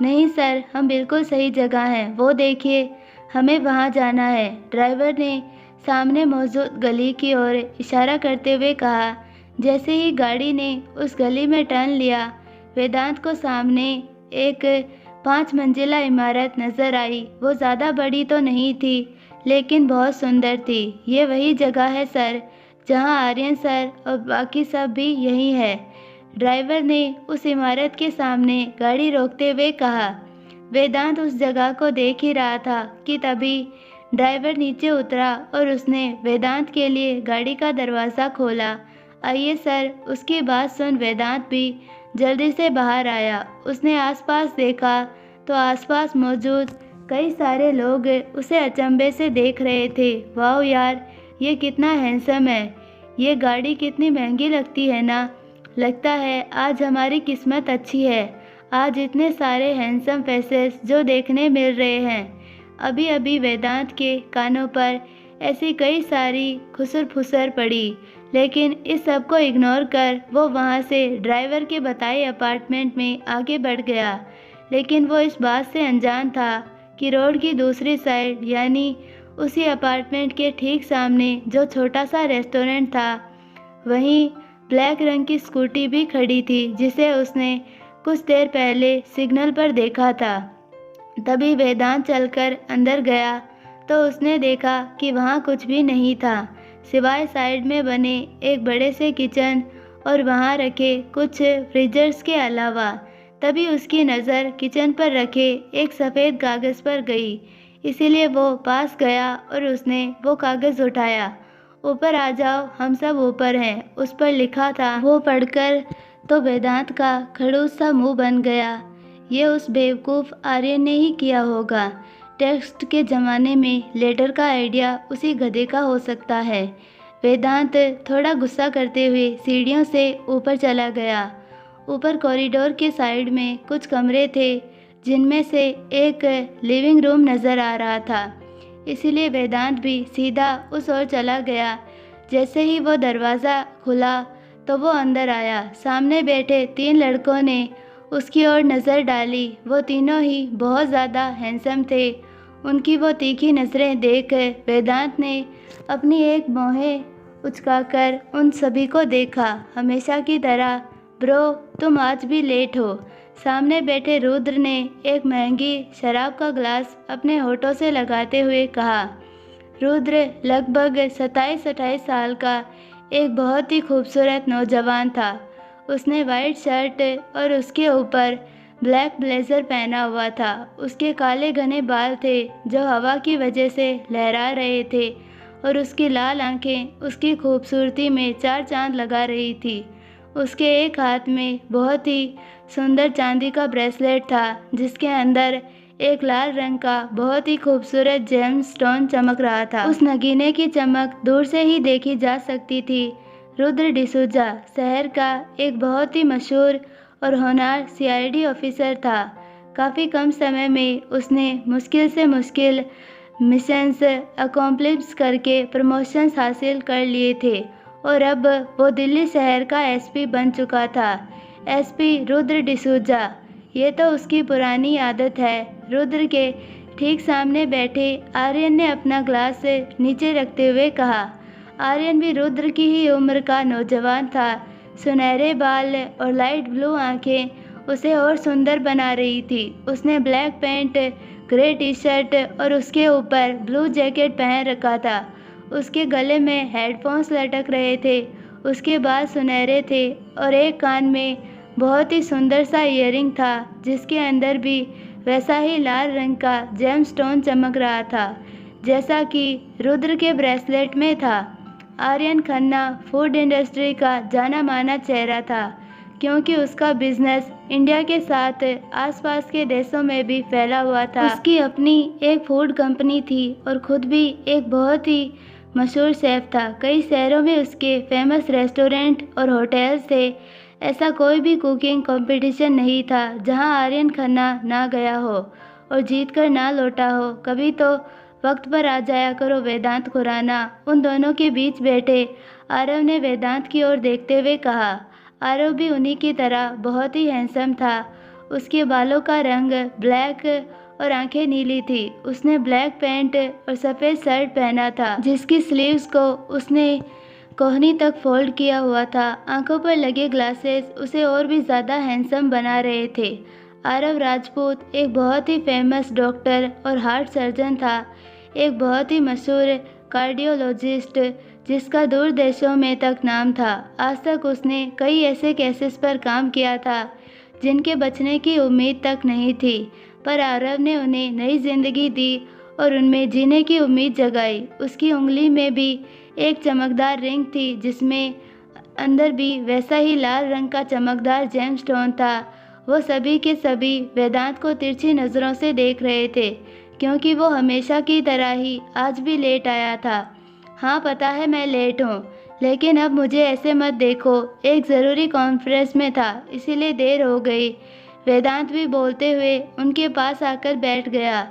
नहीं सर, हम बिल्कुल सही जगह हैं। वो देखिए, हमें वहाँ जाना है। ड्राइवर ने सामने मौजूद गली की ओर इशारा करते हुए कहा। जैसे ही गाड़ी ने उस गली में टर्न लिया, वेदांत को सामने एक 5 मंजिला इमारत नजर आई। वो ज़्यादा बड़ी तो नहीं थी, लेकिन बहुत सुंदर थी। ये वही जगह है सर, जहाँ आर्यन सर और बाकी सब भी यही है। ड्राइवर ने उस इमारत के सामने गाड़ी रोकते हुए कहा। वेदांत उस जगह को देख ही रहा था कि तभी ड्राइवर नीचे उतरा और उसने वेदांत के लिए गाड़ी का दरवाज़ा खोला। आइए सर। उसकी बात सुन वेदांत भी जल्दी से बाहर आया। उसने आसपास देखा तो आसपास मौजूद कई सारे लोग उसे अचंभे से देख रहे थे। वाह यार, ये कितना हैंडसम है। ये गाड़ी कितनी महंगी लगती है ना। लगता है आज हमारी किस्मत अच्छी है। आज इतने सारे हैंडसम फेसेस जो देखने मिल रहे हैं। अभी अभी वेदांत के कानों पर ऐसी कई सारी खुसर फुसर पड़ी, लेकिन इस सब को इग्नोर कर वो वहाँ से ड्राइवर के बताए अपार्टमेंट में आगे बढ़ गया। लेकिन वो इस बात से अनजान था कि रोड की दूसरी साइड, यानी उसी अपार्टमेंट के ठीक सामने जो छोटा सा रेस्टोरेंट था, वहीं ब्लैक रंग की स्कूटी भी खड़ी थी, जिसे उसने कुछ देर पहले सिग्नल पर देखा था। तभी वेदांत चलकर अंदर गया तो उसने देखा कि वहाँ कुछ भी नहीं था, सिवाय साइड में बने एक बड़े से किचन और वहाँ रखे कुछ फ्रीजर्स के अलावा। तभी उसकी नज़र किचन पर रखे एक सफ़ेद कागज़ पर गई, इसीलिए वो पास गया और उसने वो कागज़ उठाया। ऊपर आ जाओ, हम सब ऊपर हैं, उस पर लिखा था। वो पढ़कर तो वेदांत का खड़ूस सा मुंह बन गया। ये उस बेवकूफ़ आर्यन ने ही किया होगा। टेक्स्ट के ज़माने में लेटर का आइडिया उसी गधे का हो सकता है। वेदांत थोड़ा गुस्सा करते हुए सीढ़ियों से ऊपर चला गया। ऊपर कॉरिडोर के साइड में कुछ कमरे थे, जिनमें से एक लिविंग रूम नज़र आ रहा था। इसीलिए वेदांत भी सीधा उस ओर चला गया। जैसे ही वो दरवाज़ा खुला तो वो अंदर आया। सामने बैठे 3 लड़कों ने उसकी ओर नज़र डाली। वो तीनों ही बहुत ज़्यादा हैंडसम थे। उनकी वो तीखी नज़रें देख वेदांत ने अपनी एक भौहें उचकाकर उन सभी को देखा। हमेशा की तरह, ब्रो तुम आज भी लेट हो। सामने बैठे रुद्र ने एक महंगी शराब का ग्लास अपने होठों से लगाते हुए कहा। रुद्र लगभग 27-28 साल का एक बहुत ही खूबसूरत नौजवान था। उसने वाइट शर्ट और उसके ऊपर ब्लैक ब्लेज़र पहना हुआ था। उसके काले घने बाल थे जो हवा की वजह से लहरा रहे थे, और उसकी लाल आंखें उसकी खूबसूरती में 4 चांद लगा रही थी। उसके एक हाथ में बहुत ही सुंदर चांदी का ब्रेसलेट था, जिसके अंदर एक लाल रंग का बहुत ही खूबसूरत जेम स्टोन चमक रहा था। उस नगीने की चमक दूर से ही देखी जा सकती थी। रुद्र डिसूजा शहर का एक बहुत ही मशहूर और होनहार सीआईडी ऑफिसर था। काफ़ी कम समय में उसने मुश्किल से मुश्किल मिशंस अकॉम्प्लिश करके प्रमोशंस हासिल कर लिए थे, और अब वो दिल्ली शहर का एसपी बन चुका था। एसपी रुद्र डिसूजा। ये तो उसकी पुरानी आदत है। रुद्र के ठीक सामने बैठे आर्यन ने अपना ग्लास नीचे रखते हुए कहा। आर्यन भी रुद्र की ही उम्र का नौजवान था। सुनहरे बाल और लाइट ब्लू आंखें उसे और सुंदर बना रही थी। उसने black pant, grey T shirt और उसके ऊपर ब्लू जैकेट पहन रखा था। उसके गले में हेडफोन्स लटक रहे थे। उसके बाल सुनहरे थे और एक कान में बहुत ही सुंदर सा ईयरिंग था, जिसके अंदर भी वैसा ही लाल रंग का जेम स्टोन चमक रहा था जैसा कि रुद्र के ब्रेसलेट में था। आर्यन खन्ना फूड इंडस्ट्री का जाना माना चेहरा था, क्योंकि उसका बिजनेस इंडिया के साथ आसपास के देशों में भी फैला हुआ था। उसकी अपनी एक फूड कंपनी थी और खुद भी एक बहुत ही मशहूर शेफ था। कई शहरों में उसके फेमस रेस्टोरेंट और होटल्स थे। ऐसा कोई भी कुकिंग कंपटीशन नहीं था जहां आर्यन खन्ना ना गया हो और जीत कर ना लौटा हो। कभी तो वक्त पर आ जाया करो वेदांत खुराना। उन दोनों के बीच बैठे आरव ने वेदांत की ओर देखते हुए कहा। आरव भी उन्हीं की तरह बहुत ही हैंडसम था। उसके बालों का रंग ब्लैक और आंखें नीली थी। उसने ब्लैक पैंट और सफ़ेद शर्ट पहना था, जिसकी स्लीव्स को उसने कोहनी तक फोल्ड किया हुआ था। आंखों पर लगे ग्लासेस उसे और भी ज़्यादा हैंडसम बना रहे थे। आरव राजपूत एक बहुत ही फेमस डॉक्टर और हार्ट सर्जन था, एक बहुत ही मशहूर कार्डियोलॉजिस्ट जिसका दूर देशों में तक नाम था। आज तक उसने कई ऐसे केसेस पर काम किया था जिनके बचने की उम्मीद तक नहीं थी, पर आरव ने उन्हें नई जिंदगी दी और उनमें जीने की उम्मीद जगाई। उसकी उंगली में भी एक चमकदार रिंग थी, जिसमें अंदर भी वैसा ही लाल रंग का चमकदार जेम स्टोन था। वो सभी के सभी वेदांत को तिरछी नज़रों से देख रहे थे, क्योंकि वो हमेशा की तरह ही आज भी लेट आया था। हाँ, पता है मैं लेट हूँ, लेकिन अब मुझे ऐसे मत देखो। एक ज़रूरी कॉन्फ्रेंस में था, इसीलिए देर हो गई। वेदांत भी बोलते हुए उनके पास आकर बैठ गया।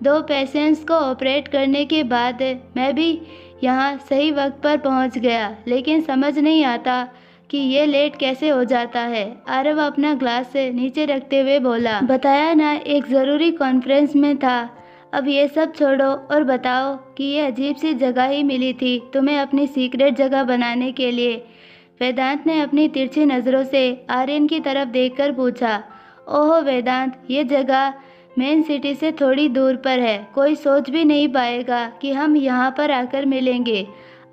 2 पेशेंट्स को ऑपरेट करने के बाद मैं भी यहाँ सही वक्त पर पहुँच गया, लेकिन समझ नहीं आता कि ये लेट कैसे हो जाता है। आरव अपना ग्लास नीचे रखते हुए बोला। बताया ना, एक ज़रूरी कॉन्फ्रेंस में था। अब ये सब छोड़ो और बताओ कि ये अजीब सी जगह ही मिली थी तुम्हें अपनी सीक्रेट जगह बनाने के लिए। वेदांत ने अपनी तिरछी नज़रों से आर्यन की तरफ देखकर पूछा। ओहो वेदांत, ये जगह मेन सिटी से थोड़ी दूर पर है। कोई सोच भी नहीं पाएगा कि हम यहाँ पर आकर मिलेंगे।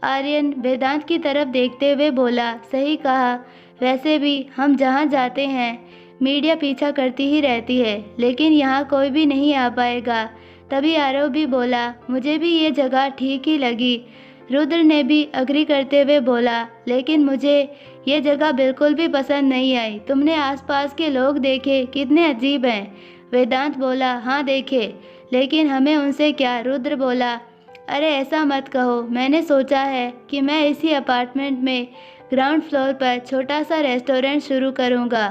आर्यन वेदांत की तरफ देखते हुए बोला। सही कहा। वैसे भी हम जहाँ जाते हैं मीडिया पीछा करती ही रहती है, लेकिन यहाँ कोई भी नहीं आ पाएगा। तभी आरव भी बोला, मुझे भी ये जगह ठीक ही लगी। रुद्र ने भी अग्री करते हुए बोला, लेकिन मुझे ये जगह बिल्कुल भी पसंद नहीं आई। तुमने आसपास के लोग देखे, कितने अजीब हैं। वेदांत बोला, हाँ देखे, लेकिन हमें उनसे क्या। रुद्र बोला, अरे ऐसा मत कहो। मैंने सोचा है कि मैं इसी अपार्टमेंट में ग्राउंड फ्लोर पर छोटा सा रेस्टोरेंट शुरू करूँगा।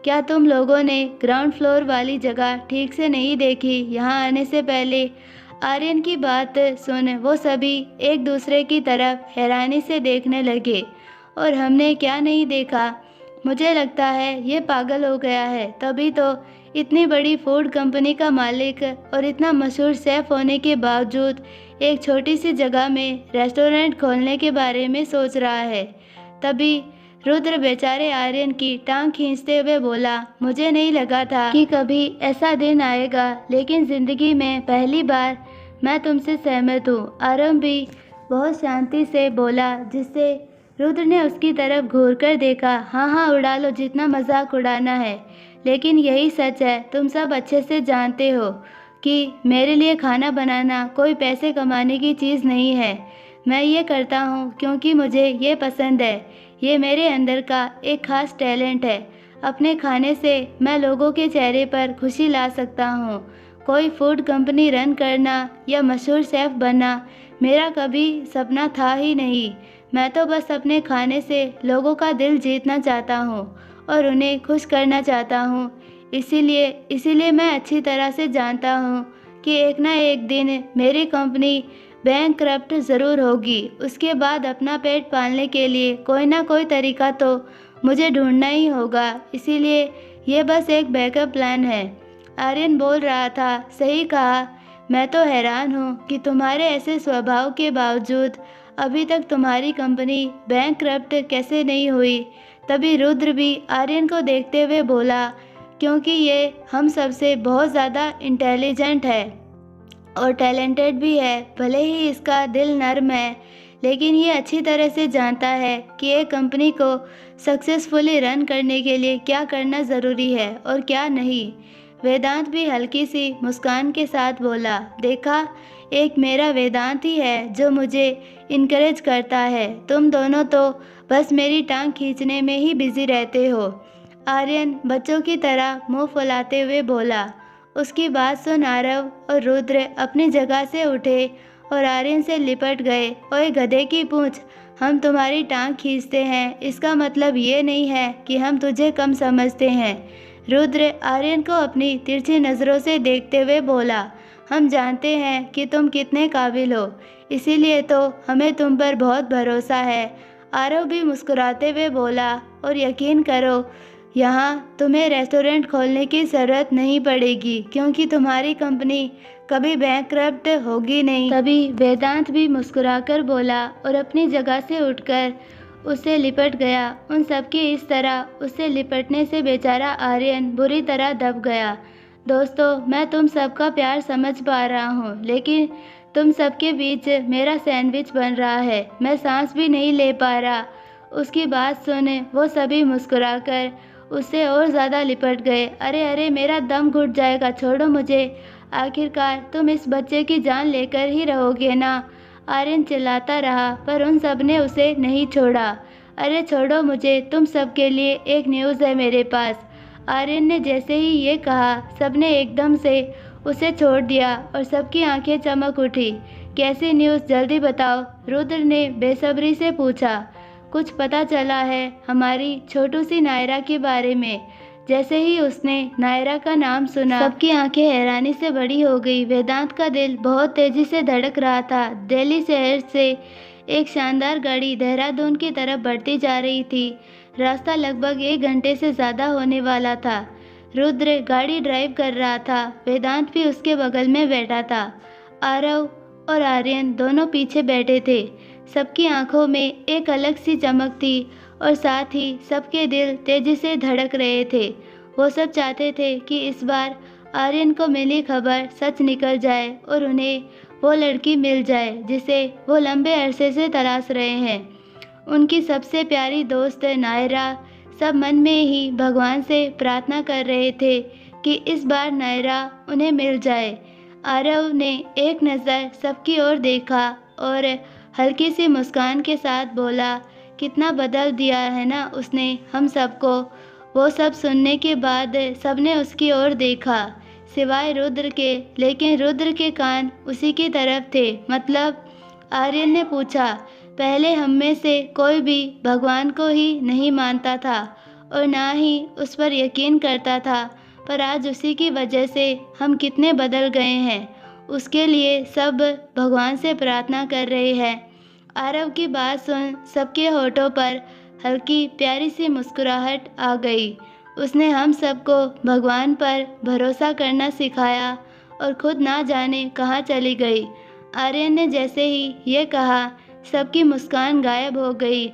क्या तुम लोगों ने ग्राउंड फ्लोर वाली जगह ठीक से नहीं देखी यहाँ आने से पहले? आर्यन की बात सुन वो सभी एक दूसरे की तरफ हैरानी से देखने लगे। और हमने क्या नहीं देखा? मुझे लगता है ये पागल हो गया है। तभी तो इतनी बड़ी फूड कंपनी का मालिक और इतना मशहूर शेफ होने के बावजूद एक छोटी सी जगह में रेस्टोरेंट खोलने के बारे में सोच रहा है। तभी रुद्र बेचारे आर्यन की टांग खींचते हुए बोला, मुझे नहीं लगा था कि कभी ऐसा दिन आएगा, लेकिन ज़िंदगी में पहली बार मैं तुमसे सहमत हूँ। आरव भी बहुत शांति से बोला, जिससे रुद्र ने उसकी तरफ घूरकर देखा। हाँ हाँ उड़ा लो, जितना मजाक उड़ाना है, लेकिन यही सच है। तुम सब अच्छे से जानते हो कि मेरे लिए खाना बनाना कोई पैसे कमाने की चीज़ नहीं है। मैं ये करता हूँ क्योंकि मुझे ये पसंद है। ये मेरे अंदर का एक ख़ास टैलेंट है। अपने खाने से मैं लोगों के चेहरे पर खुशी ला सकता हूँ। कोई फूड कंपनी रन करना या मशहूर शेफ़ बनना मेरा कभी सपना था ही नहीं। मैं तो बस अपने खाने से लोगों का दिल जीतना चाहता हूँ और उन्हें खुश करना चाहता हूँ। इसीलिए मैं अच्छी तरह से जानता हूँ कि एक ना एक दिन मेरी कंपनी बैंकक्रप्ट ज़रूर होगी। उसके बाद अपना पेट पालने के लिए कोई ना कोई तरीका तो मुझे ढूंढना ही होगा। इसीलिए ये बस एक बैकअप प्लान है। आर्यन बोल रहा था, सही कहा। मैं तो हैरान हूँ कि तुम्हारे ऐसे स्वभाव के बावजूद अभी तक तुम्हारी कंपनी बैंकक्रप्ट कैसे नहीं हुई। तभी रुद्र भी आर्यन को देखते हुए बोला, क्योंकि ये हम सबसे बहुत ज़्यादा इंटेलिजेंट है और टैलेंटेड भी है। भले ही इसका दिल नर्म है, लेकिन ये अच्छी तरह से जानता है कि एक कंपनी को सक्सेसफुली रन करने के लिए क्या करना ज़रूरी है और क्या नहीं। वेदांत भी हल्की सी मुस्कान के साथ बोला, देखा, एक मेरा वेदांत ही है जो मुझे इनकरेज करता है। तुम दोनों तो बस मेरी टांग खींचने में ही बिजी रहते हो। आर्यन बच्चों की तरह मुंह फुलाते हुए बोला। उसकी बात सुन आरव और रुद्र अपनी जगह से उठे और आर्यन से लिपट गए। ओए गधे की पूंछ, हम तुम्हारी टांग खींचते हैं, इसका मतलब ये नहीं है कि हम तुझे कम समझते हैं। रुद्र आर्यन को अपनी तिरछी नज़रों से देखते हुए बोला, हम जानते हैं कि तुम कितने काबिल हो, इसीलिए तो हमें तुम पर बहुत भरोसा है। आरव भी मुस्कुराते हुए बोला, और यकीन करो, यहाँ तुम्हें रेस्टोरेंट खोलने की ज़रूरत नहीं पड़ेगी, क्योंकि तुम्हारी कंपनी कभी बैंकक्रप्ट होगी नहीं। तभी वेदांत भी मुस्कुराकर बोला और अपनी जगह से उठकर उससे लिपट गया। उन सबके इस तरह उससे लिपटने से बेचारा आर्यन बुरी तरह दब गया। दोस्तों, मैं तुम सबका प्यार समझ पा रहा हूँ, लेकिन तुम सबके बीच मेरा सैंडविच बन रहा है। मैं सांस भी नहीं ले पा रहा। उसकी बात सुने वो सभी मुस्कुराकर उससे और ज़्यादा लिपट गए। अरे अरे, मेरा दम घुट जाएगा, छोड़ो मुझे। आखिरकार तुम इस बच्चे की जान लेकर ही रहोगे ना? आर्यन चिल्लाता रहा, पर उन सब ने उसे नहीं छोड़ा। अरे छोड़ो मुझे, तुम सब के लिए एक न्यूज़ है मेरे पास। आर्यन ने जैसे ही ये कहा, सबने एकदम से उसे छोड़ दिया और सबकी आंखें चमक उठी। कैसी न्यूज़, जल्दी बताओ, रुद्र ने बेसब्री से पूछा। कुछ पता चला है हमारी छोटू सी नायरा के बारे में। जैसे ही उसने नायरा का नाम सुना, सबकी आंखें हैरानी से बड़ी हो गई। वेदांत का दिल बहुत तेजी से धड़क रहा था। दिल्ली शहर से एक शानदार गाड़ी देहरादून की तरफ बढ़ती जा रही थी। रास्ता लगभग 1 घंटे से ज़्यादा होने वाला था। रुद्र गाड़ी ड्राइव कर रहा था, वेदांत भी उसके बगल में बैठा था। आरव और आर्यन दोनों पीछे बैठे थे। सबकी आंखों में एक अलग सी चमक थी और साथ ही सबके दिल तेजी से धड़क रहे थे। वो सब चाहते थे कि इस बार आर्यन को मिली खबर सच निकल जाए और उन्हें वो लड़की मिल जाए जिसे वो लंबे अरसे से तलाश रहे हैं। उनकी सबसे प्यारी दोस्त नायरा। सब मन में ही भगवान से प्रार्थना कर रहे थे कि इस बार नायरा उन्हें मिल जाए। आरव ने एक नज़र सबकी ओर देखा और हल्की सी मुस्कान के साथ बोला, कितना बदल दिया है ना उसने हम सबको। वो सब सुनने के बाद सबने उसकी ओर देखा, सिवाय रुद्र के, लेकिन रुद्र के कान उसी की तरफ थे। मतलब? आर्यन ने पूछा। पहले हम में से कोई भी भगवान को ही नहीं मानता था और ना ही उस पर यकीन करता था, पर आज उसी की वजह से हम कितने बदल गए हैं, उसके लिए सब भगवान से प्रार्थना कर रहे हैं। आरव की बात सुन सबके होठों पर हल्की प्यारी सी मुस्कुराहट आ गई। उसने हम सबको भगवान पर भरोसा करना सिखाया और खुद ना जाने कहाँ चली गई। आर्यन ने जैसे ही ये कहा, सबकी मुस्कान गायब हो गई।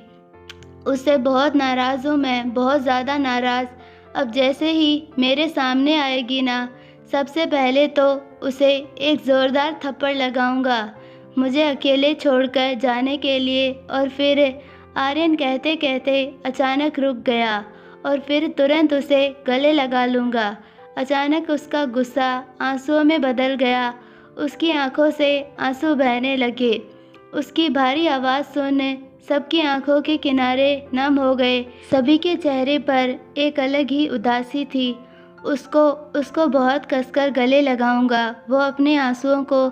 उससे बहुत नाराज़ हूँ मैं, बहुत ज़्यादा नाराज़। अब जैसे ही मेरे सामने आएगी ना, सबसे पहले तो उसे एक ज़ोरदार थप्पड़ लगाऊंगा, मुझे अकेले छोड़कर जाने के लिए। और फिर आर्यन कहते कहते अचानक रुक गया और फिर तुरंत उसे गले लगा लूँगा। अचानक उसका गुस्सा आंसुओं में बदल गया, उसकी आंखों से आंसू बहने लगे। उसकी भारी आवाज़ सुन सबकी आंखों के किनारे नम हो गए। सभी के चेहरे पर एक अलग ही उदासी थी। उसको बहुत कसकर गले लगाऊंगा, वो अपने आंसुओं को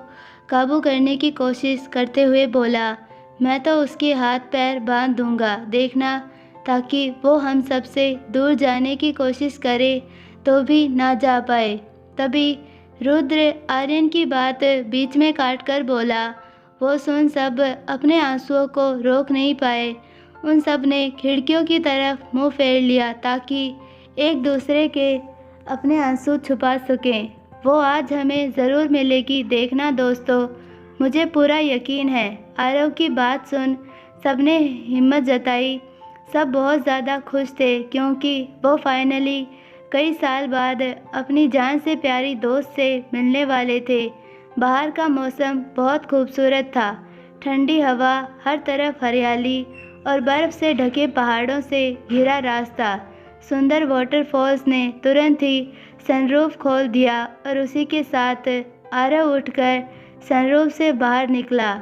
काबू करने की कोशिश करते हुए बोला। मैं तो उसके हाथ पैर बांध दूंगा, देखना, ताकि वो हम सबसे दूर जाने की कोशिश करे तो भी ना जा पाए। तभी रुद्र आर्यन की बात बीच में काटकर बोला। वो सुन सब अपने आंसुओं को रोक नहीं पाए। उन सब ने खिड़कियों की तरफ मुंह फेर लिया ताकि एक दूसरे के अपने आंसू छुपा सकें। वो आज हमें ज़रूर मिलेगी, देखना दोस्तों, मुझे पूरा यकीन है। आरव की बात सुन सबने हिम्मत जताई। सब बहुत ज़्यादा खुश थे क्योंकि वो फाइनली कई साल बाद अपनी जान से प्यारी दोस्त से मिलने वाले थे। बाहर का मौसम बहुत खूबसूरत था, ठंडी हवा, हर तरफ हरियाली और बर्फ़ से ढके पहाड़ों से घिरा रास्ता। सुंदर वाटरफॉल्स ने तुरंत ही सनरूफ खोल दिया और उसी के साथ आरव उठकर सनरूफ से बाहर निकला।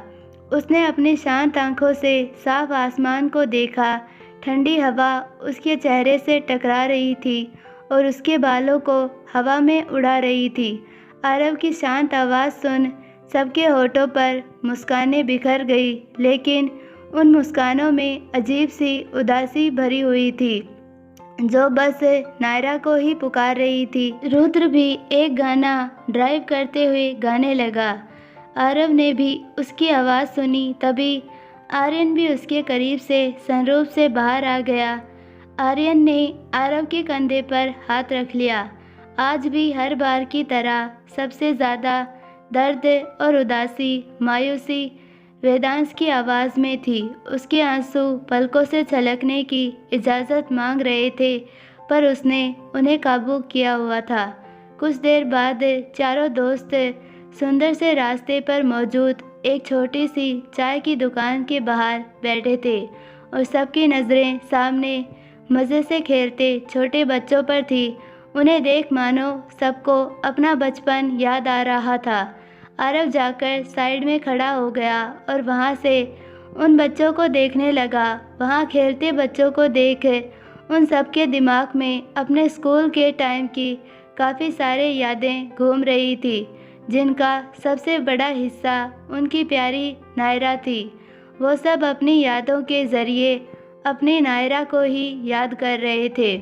उसने अपनी शांत आंखों से साफ आसमान को देखा। ठंडी हवा उसके चेहरे से टकरा रही थी और उसके बालों को हवा में उड़ा रही थी। आरव की शांत आवाज़ सुन सबके होठों पर मुस्कानें बिखर गई, लेकिन उन मुस्कानों में अजीब सी उदासी भरी हुई थी जो बस नायरा को ही पुकार रही थी। रुद्र भी एक गाना ड्राइव करते हुए गाने लगा। आरव ने भी उसकी आवाज़ सुनी। तभी आर्यन भी उसके करीब से सनरूफ से बाहर आ गया। आर्यन ने आरव के कंधे पर हाथ रख लिया। आज भी हर बार की तरह सबसे ज़्यादा दर्द और उदासी, मायूसी वेदांश की आवाज़ में थी। उसके आंसू पलकों से छलकने की इजाज़त मांग रहे थे, पर उसने उन्हें काबू किया हुआ था। कुछ देर बाद चारों दोस्त सुंदर से रास्ते पर मौजूद एक छोटी सी चाय की दुकान के बाहर बैठे थे और सबकी नज़रें सामने मज़े से खेलते छोटे बच्चों पर थी। उन्हें देख मानो सबको अपना बचपन याद आ रहा था। आरव जाकर साइड में खड़ा हो गया और वहाँ से उन बच्चों को देखने लगा। वहाँ खेलते बच्चों को देख उन सबके दिमाग में अपने स्कूल के टाइम की काफ़ी सारे यादें घूम रही थी, जिनका सबसे बड़ा हिस्सा उनकी प्यारी नायरा थी। वो सब अपनी यादों के ज़रिए अपनी नायरा को ही याद कर रहे थे।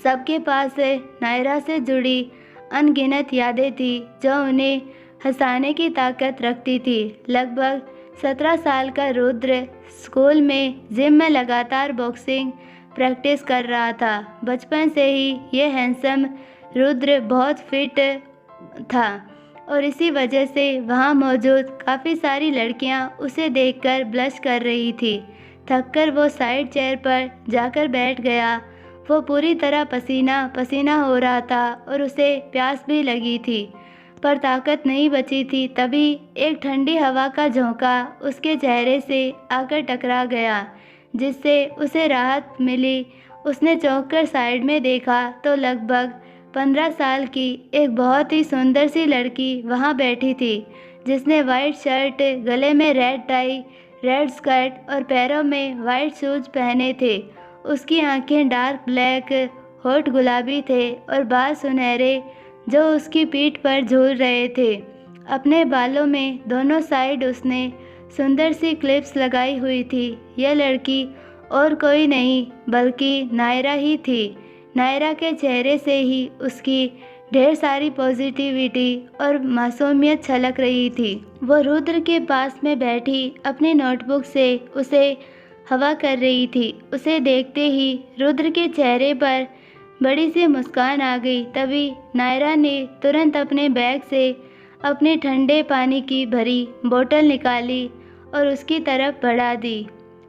सबके पास नायरा से जुड़ी अनगिनत यादें थी जो उन्हें हंसाने की ताकत रखती थी। लगभग 17 साल का रुद्र स्कूल में जिम में लगातार बॉक्सिंग प्रैक्टिस कर रहा था। बचपन से ही ये हैंडसम रुद्र बहुत फिट था और इसी वजह से वहाँ मौजूद काफ़ी सारी लड़कियाँ उसे देखकर ब्लश कर रही थी। थककर वो साइड चेयर पर जाकर बैठ गया। वो पूरी तरह पसीना पसीना हो रहा था और उसे प्यास भी लगी थी, पर ताकत नहीं बची थी। तभी एक ठंडी हवा का झोंका उसके चेहरे से आकर टकरा गया, जिससे उसे राहत मिली। उसने चौंक कर साइड में देखा तो लगभग 15 साल की एक बहुत ही सुंदर सी लड़की वहाँ बैठी थी, जिसने वाइट शर्ट, गले में रेड टाई, रेड स्कर्ट और पैरों में वाइट शूज पहने थे। उसकी आंखें डार्क ब्लैक, होठ गुलाबी थे और बाल सुनहरे जो उसकी पीठ पर झूल रहे थे। अपने बालों में दोनों साइड उसने सुंदर सी क्लिप्स लगाई हुई थी। यह लड़की और कोई नहीं बल्कि नायरा ही थी। नायरा के चेहरे से ही उसकी ढेर सारी पॉजिटिविटी और मासूमियत छलक रही थी। वो रुद्र के पास में बैठी अपनी नोटबुक से उसे हवा कर रही थी। उसे देखते ही रुद्र के चेहरे पर बड़ी सी मुस्कान आ गई। तभी नायरा ने तुरंत अपने बैग से अपने ठंडे पानी की भरी बोतल निकाली और उसकी तरफ बढ़ा दी।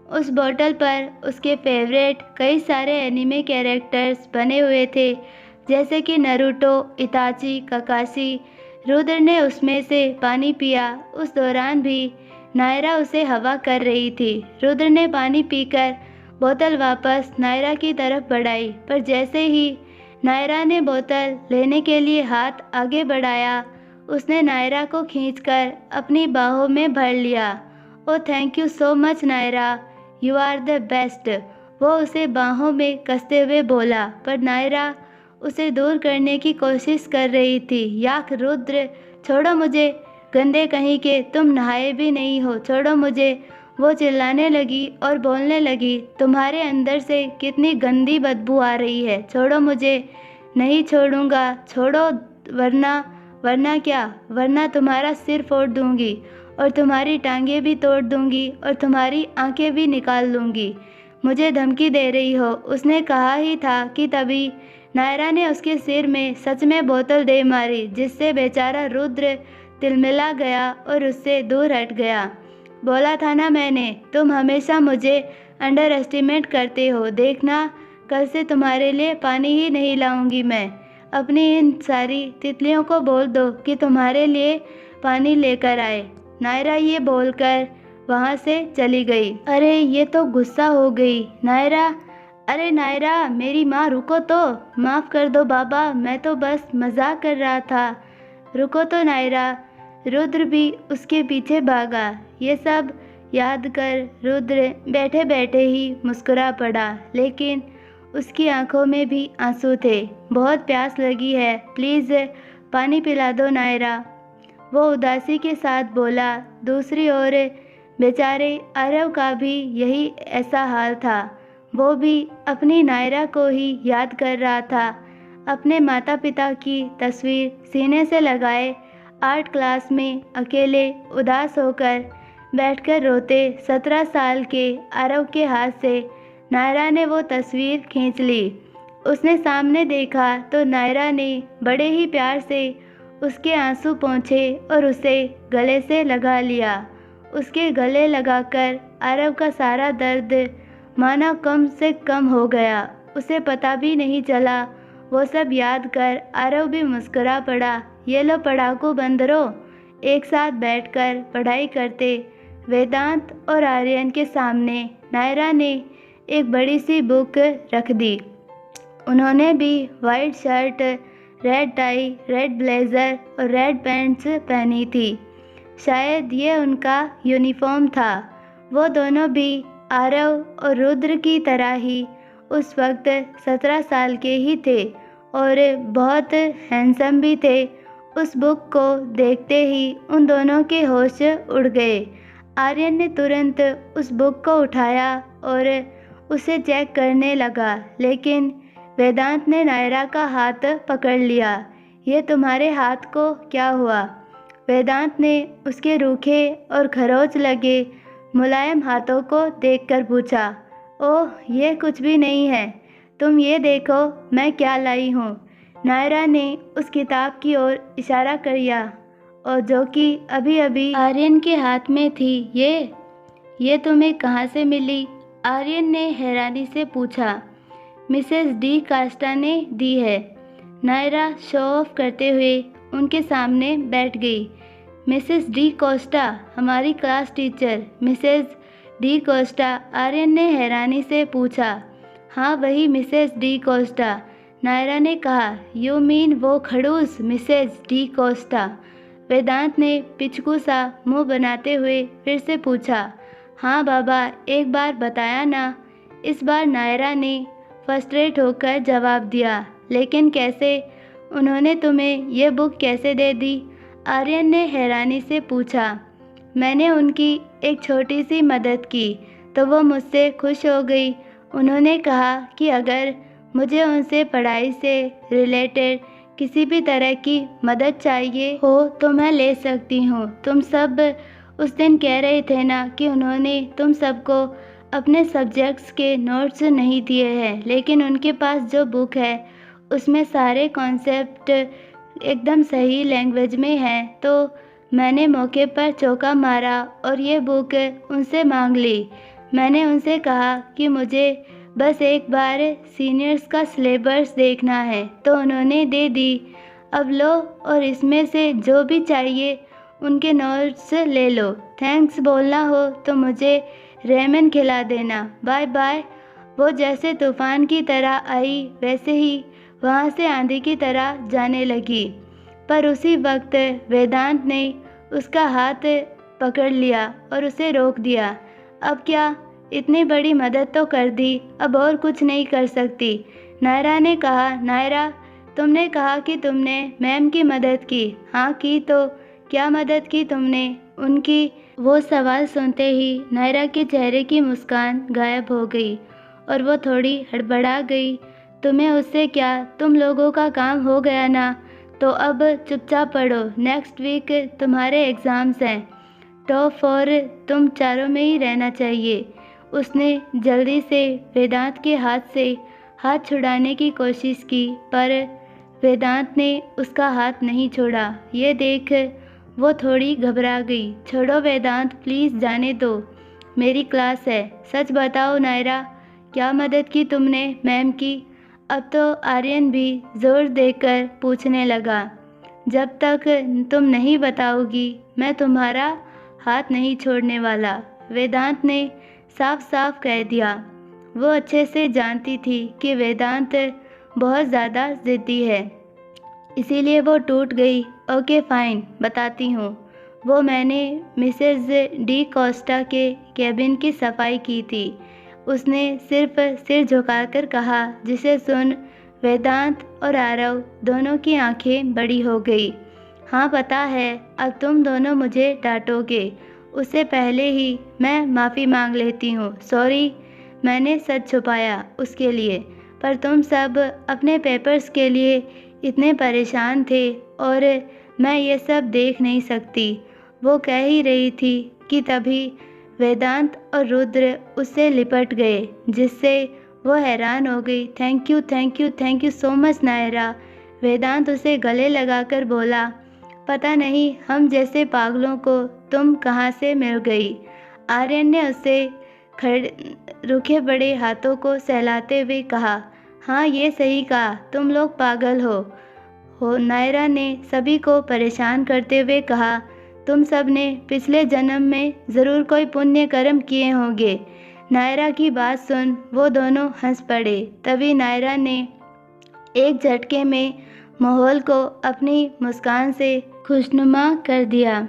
उस बोतल पर उसके फेवरेट कई सारे एनिमे कैरेक्टर्स बने हुए थे, जैसे कि नरूटो, इताची, ककाशी। रुद्र ने उसमें से पानी पिया। उस दौरान भी नायरा उसे हवा कर रही थी। रुद्र ने पानी पीकर बोतल वापस नायरा की तरफ बढ़ाई, पर जैसे ही नायरा ने बोतल लेने के लिए हाथ आगे बढ़ाया, उसने नायरा को खींचकर अपनी बाहों में भर लिया। Oh thank you so much Naira, you are the best, वो उसे बाहों में कसते हुए बोला। पर नायरा उसे दूर करने की कोशिश कर रही थी। याक रुद्र, छोड़ो मुझे, गंदे कहीं के, तुम नहाए भी नहीं हो, छोड़ो मुझे। वो चिल्लाने लगी और बोलने लगी, तुम्हारे अंदर से कितनी गंदी बदबू आ रही है, छोड़ो मुझे। नहीं छोड़ूंगा, छोड़ो, वरना क्या, वरना तुम्हारा सिर फोड़ दूंगी और तुम्हारी टांगें भी तोड़ दूंगी और तुम्हारी आंखें भी निकाल लूंगी। मुझे धमकी दे रही हो, उसने कहा ही था कि तभी नायरा ने उसके सिर में सच में बोतल दे मारी, जिससे बेचारा रुद्र तिलमिला गया और उससे दूर हट गया। बोला था ना मैंने, तुम हमेशा मुझे अंडर एस्टिमेट करते हो। देखना, कल से तुम्हारे लिए पानी ही नहीं लाऊंगी मैं। अपनी इन सारी तितलियों को बोल दो कि तुम्हारे लिए पानी लेकर आए। नायरा ये बोलकर वहाँ से चली गई। अरे ये तो गुस्सा हो गई नायरा। अरे नायरा, मेरी माँ, रुको तो, माफ़ कर दो बाबा, मैं तो बस मजाक कर रहा था। रुको तो नायरा। रुद्र भी उसके पीछे भागा। ये सब याद कर रुद्र बैठे बैठे ही मुस्कुरा पड़ा, लेकिन उसकी आंखों में भी आंसू थे। बहुत प्यास लगी है, प्लीज़ पानी पिला दो नायरा, वो उदासी के साथ बोला। दूसरी ओर बेचारे आरव का भी यही ऐसा हाल था। वो भी अपनी नायरा को ही याद कर रहा था। अपने माता पिता की तस्वीर सीने से लगाए आर्ट क्लास में अकेले उदास होकर बैठकर रोते 17 साल के आरव के हाथ से नायरा ने वो तस्वीर खींच ली। उसने सामने देखा तो नायरा ने बड़े ही प्यार से उसके आंसू पोंछे और उसे गले से लगा लिया। उसके गले लगाकर आरव का सारा दर्द मानो कम से कम हो गया। उसे पता भी नहीं चला। वो सब याद कर आरव भी मुस्कुरा पड़ा। ये लो पढ़ाकू बंदरों, एक साथ बैठकर पढ़ाई करते। वेदांत और आर्यन के सामने नायरा ने एक बड़ी सी बुक रख दी। उन्होंने भी white shirt, red tie, red blazer और रेड पैंट्स पहनी थी। शायद ये उनका यूनिफॉर्म था। वो दोनों भी आरव और रुद्र की तरह ही उस वक्त 17 साल के ही थे और बहुत हैंडसम भी थे। उस बुक को देखते ही उन दोनों के होश उड़ गए। आर्यन ने तुरंत उस बुक को उठाया और उसे चेक करने लगा, लेकिन वेदांत ने नायरा का हाथ पकड़ लिया। ये तुम्हारे हाथ को क्या हुआ? वेदांत ने उसके रूखे और खरोंच लगे मुलायम हाथों को देखकर पूछा। ओह, ये कुछ भी नहीं है, तुम ये देखो मैं क्या लाई हूँ। नायरा ने उस किताब की ओर इशारा किया और जो कि अभी अभी आर्यन के हाथ में थी। ये तुम्हें कहाँ से मिली? आर्यन ने हैरानी से पूछा। मिसेस डी कास्टा ने दी है। नायरा शो ऑफ करते हुए उनके सामने बैठ गई। मिसेस डी कोस्टा, हमारी class teacher Mrs D'Costa? Aryan ने हैरानी से पूछा। हाँ, वही मिसेस डी कोस्टा, नायरा ने कहा। यू मीन वो खड़ूस मिसेस डी कोस्टा? वेदांत ने पिचकू सा मुंह बनाते हुए फिर से पूछा। हाँ बाबा, एक बार बताया ना। इस बार नायरा ने फ्रस्ट्रेट होकर जवाब दिया। लेकिन कैसे? उन्होंने तुम्हें ये बुक कैसे दे दी? आर्यन ने हैरानी से पूछा। मैंने उनकी एक छोटी सी मदद की तो वो मुझसे खुश हो गई। उन्होंने कहा कि अगर मुझे उनसे पढ़ाई से रिलेटेड किसी भी तरह की मदद चाहिए हो तो मैं ले सकती हूँ। तुम सब उस दिन कह रहे थे ना कि उन्होंने तुम सबको अपने सब्जेक्ट्स के नोट्स नहीं दिए हैं, लेकिन उनके पास जो बुक है उसमें सारे कॉन्सेप्ट एकदम सही लैंग्वेज में हैं। तो मैंने मौके पर चौका मारा और ये बुक उनसे मांग ली। मैंने उनसे कहा कि मुझे बस एक बार सीनियर्स का सिलेबस देखना है, तो उन्होंने दे दी। अब लो और इसमें से जो भी चाहिए उनके नोट्स ले लो। थैंक्स बोलना हो तो मुझे रेमन खिला देना। Bye bye. वो जैसे तूफान की तरह आई वैसे ही वहाँ से आंधी की तरह जाने लगी। पर उसी वक्त वेदांत ने उसका हाथ पकड़ लिया और उसे रोक दिया। अब क्या? इतनी बड़ी मदद तो कर दी, अब और कुछ नहीं कर सकती, नायरा ने कहा। नायरा, तुमने कहा कि तुमने मैम की मदद की। हाँ की तो। क्या मदद की तुमने उनकी? वो सवाल सुनते ही नायरा के चेहरे की मुस्कान गायब हो गई और वो थोड़ी हड़बड़ा गई। तुम्हें उससे क्या? तुम लोगों का काम हो गया ना, तो अब चुपचाप पढ़ो। नेक्स्ट वीक तुम्हारे एग्ज़ाम्स हैं। टॉप 4 तुम चारों में ही रहना चाहिए। उसने जल्दी से वेदांत के हाथ से हाथ छुड़ाने की कोशिश की, पर वेदांत ने उसका हाथ नहीं छोड़ा। ये देख वो थोड़ी घबरा गई। छोड़ो वेदांत, प्लीज़ जाने दो, मेरी क्लास है। सच बताओ नायरा, क्या मदद की तुमने मैम की? अब तो आर्यन भी जोर देकर पूछने लगा। जब तक तुम नहीं बताओगी मैं तुम्हारा हाथ नहीं छोड़ने वाला, वेदांत ने साफ साफ कह दिया। वो अच्छे से जानती थी कि वेदांत बहुत ज़्यादा ज़िद्दी है, इसीलिए वो टूट गई। ओके फाइन, बताती हूँ। वो मैंने मिसेज डी कोस्टा के कैबिन की सफाई की थी। उसने सिर्फ सिर झुकाकर कहा, जिसे सुन वेदांत और आरव दोनों की आंखें बड़ी हो गई। हाँ पता है, अब तुम दोनों मुझे डांटोगे। उससे पहले ही मैं माफ़ी मांग लेती हूँ। सॉरी, मैंने सच छुपाया उसके लिए। पर तुम सब अपने पेपर्स के लिए इतने परेशान थे और मैं ये सब देख नहीं सकती। वो कह ही रही थी कि तभी वेदांत और रुद्र उससे लिपट गए, जिससे वो हैरान हो गई। Thank you thank you thank you so much Naira. Vedant उसे गले लगाकर बोला। पता नहीं हम जैसे पागलों को तुम कहाँ से मिल गई। आर्यन ने उसे खड़े रुखे बड़े हाथों को सहलाते हुए कहा। हाँ ये सही कहा, तुम लोग पागल हो। नायरा ने सभी को परेशान करते हुए कहा। तुम सब ने पिछले जन्म में ज़रूर कोई पुण्य कर्म किए होंगे। नायरा की बात सुन वो दोनों हंस पड़े। तभी नायरा ने एक झटके में माहौल को अपनी मुस्कान से खुशनुमा कर दिया।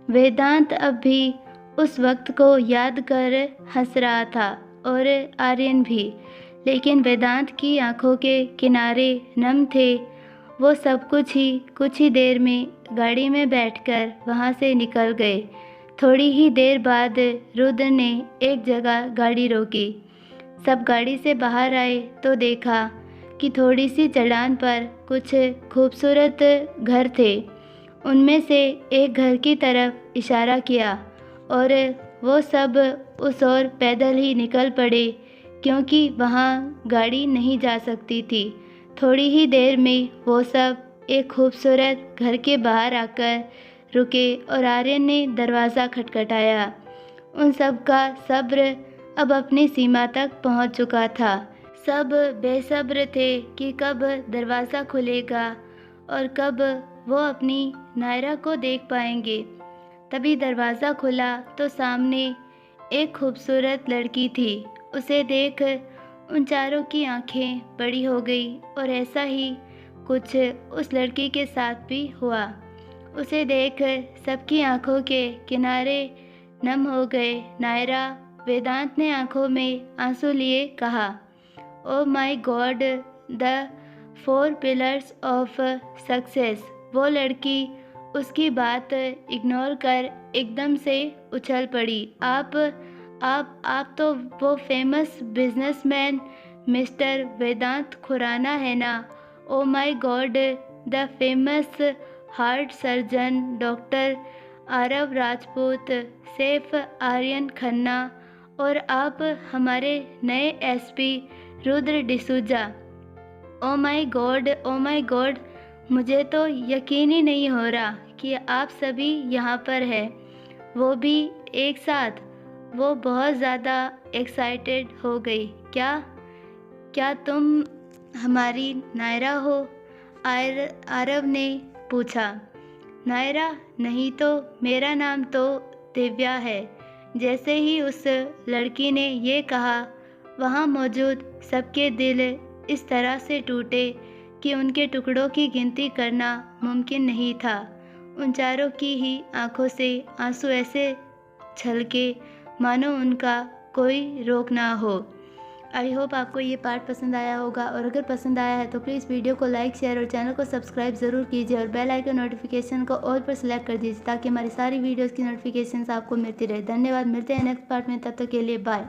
वेदांत अब भी उस वक्त को याद कर हंस रहा था और आर्यन भी, लेकिन वेदांत की आंखों के किनारे नम थे। वो सब कुछ ही देर में गाड़ी में बैठकर वहाँ से निकल गए। थोड़ी ही देर बाद रुद्र ने एक जगह गाड़ी रोकी। सब गाड़ी से बाहर आए तो देखा कि थोड़ी सी चढ़ान पर कुछ खूबसूरत घर थे। उनमें से एक घर की तरफ इशारा किया और वो सब उस ओर पैदल ही निकल पड़े, क्योंकि वहाँ गाड़ी नहीं जा सकती थी। थोड़ी ही देर में वो सब एक खूबसूरत घर के बाहर आकर रुके और आर्यन ने दरवाज़ा खटखटाया। उन सब का सब्र अब अपनी सीमा तक पहुँच चुका था। सब बेसब्र थे कि कब दरवाज़ा खुलेगा और कब वो अपनी नायरा को देख पाएंगे। तभी दरवाज़ा खुला तो सामने एक खूबसूरत लड़की थी। उसे देख उन चारों की आंखें बड़ी हो गई और ऐसा ही कुछ उस लड़की के साथ भी हुआ। उसे देख सबकी आंखों के किनारे नम हो गए। नायरा, वेदांत ने आंखों में आंसू लिए कहा, ओ my god, the 4 pillars of success. वो लड़की उसकी बात इग्नोर कर एकदम से उछल पड़ी। आप तो वो famous businessman Mr Vedant Khurana है ना? Oh my god, the famous heart surgeon doctor Aarav Rajput, Saif Aryan Khanna, और आप हमारे नए SP Rudra D'Souza. Oh my god, oh my god, मुझे तो यकीन ही नहीं हो रहा कि आप सभी यहाँ पर हैं, वो भी एक साथ। वो बहुत ज़्यादा एक्साइटेड हो गई। क्या क्या तुम हमारी नायरा हो? आरव ने पूछा। नायरा नहीं तो मेरा नाम तो दिव्या है। जैसे ही उस लड़की ने ये कहा, वहाँ मौजूद सबके दिल इस तरह से टूटे कि उनके टुकड़ों की गिनती करना मुमकिन नहीं था। उन चारों की ही आंखों से आंसू ऐसे छलके मानो उनका कोई रोक ना हो। आई होप आपको ये पार्ट पसंद आया होगा, और अगर पसंद आया है तो प्लीज़ वीडियो को लाइक, शेयर और चैनल को सब्सक्राइब ज़रूर कीजिए, और बेल आइकन नोटिफिकेशन को ऑल पर सेलेक्ट कर दीजिए ताकि हमारी सारी वीडियोज़ की नोटिफिकेशंस आपको मिलती रहे। धन्यवाद, मिलते हैं नेक्स्ट पार्ट में, तब तक के लिए बाय।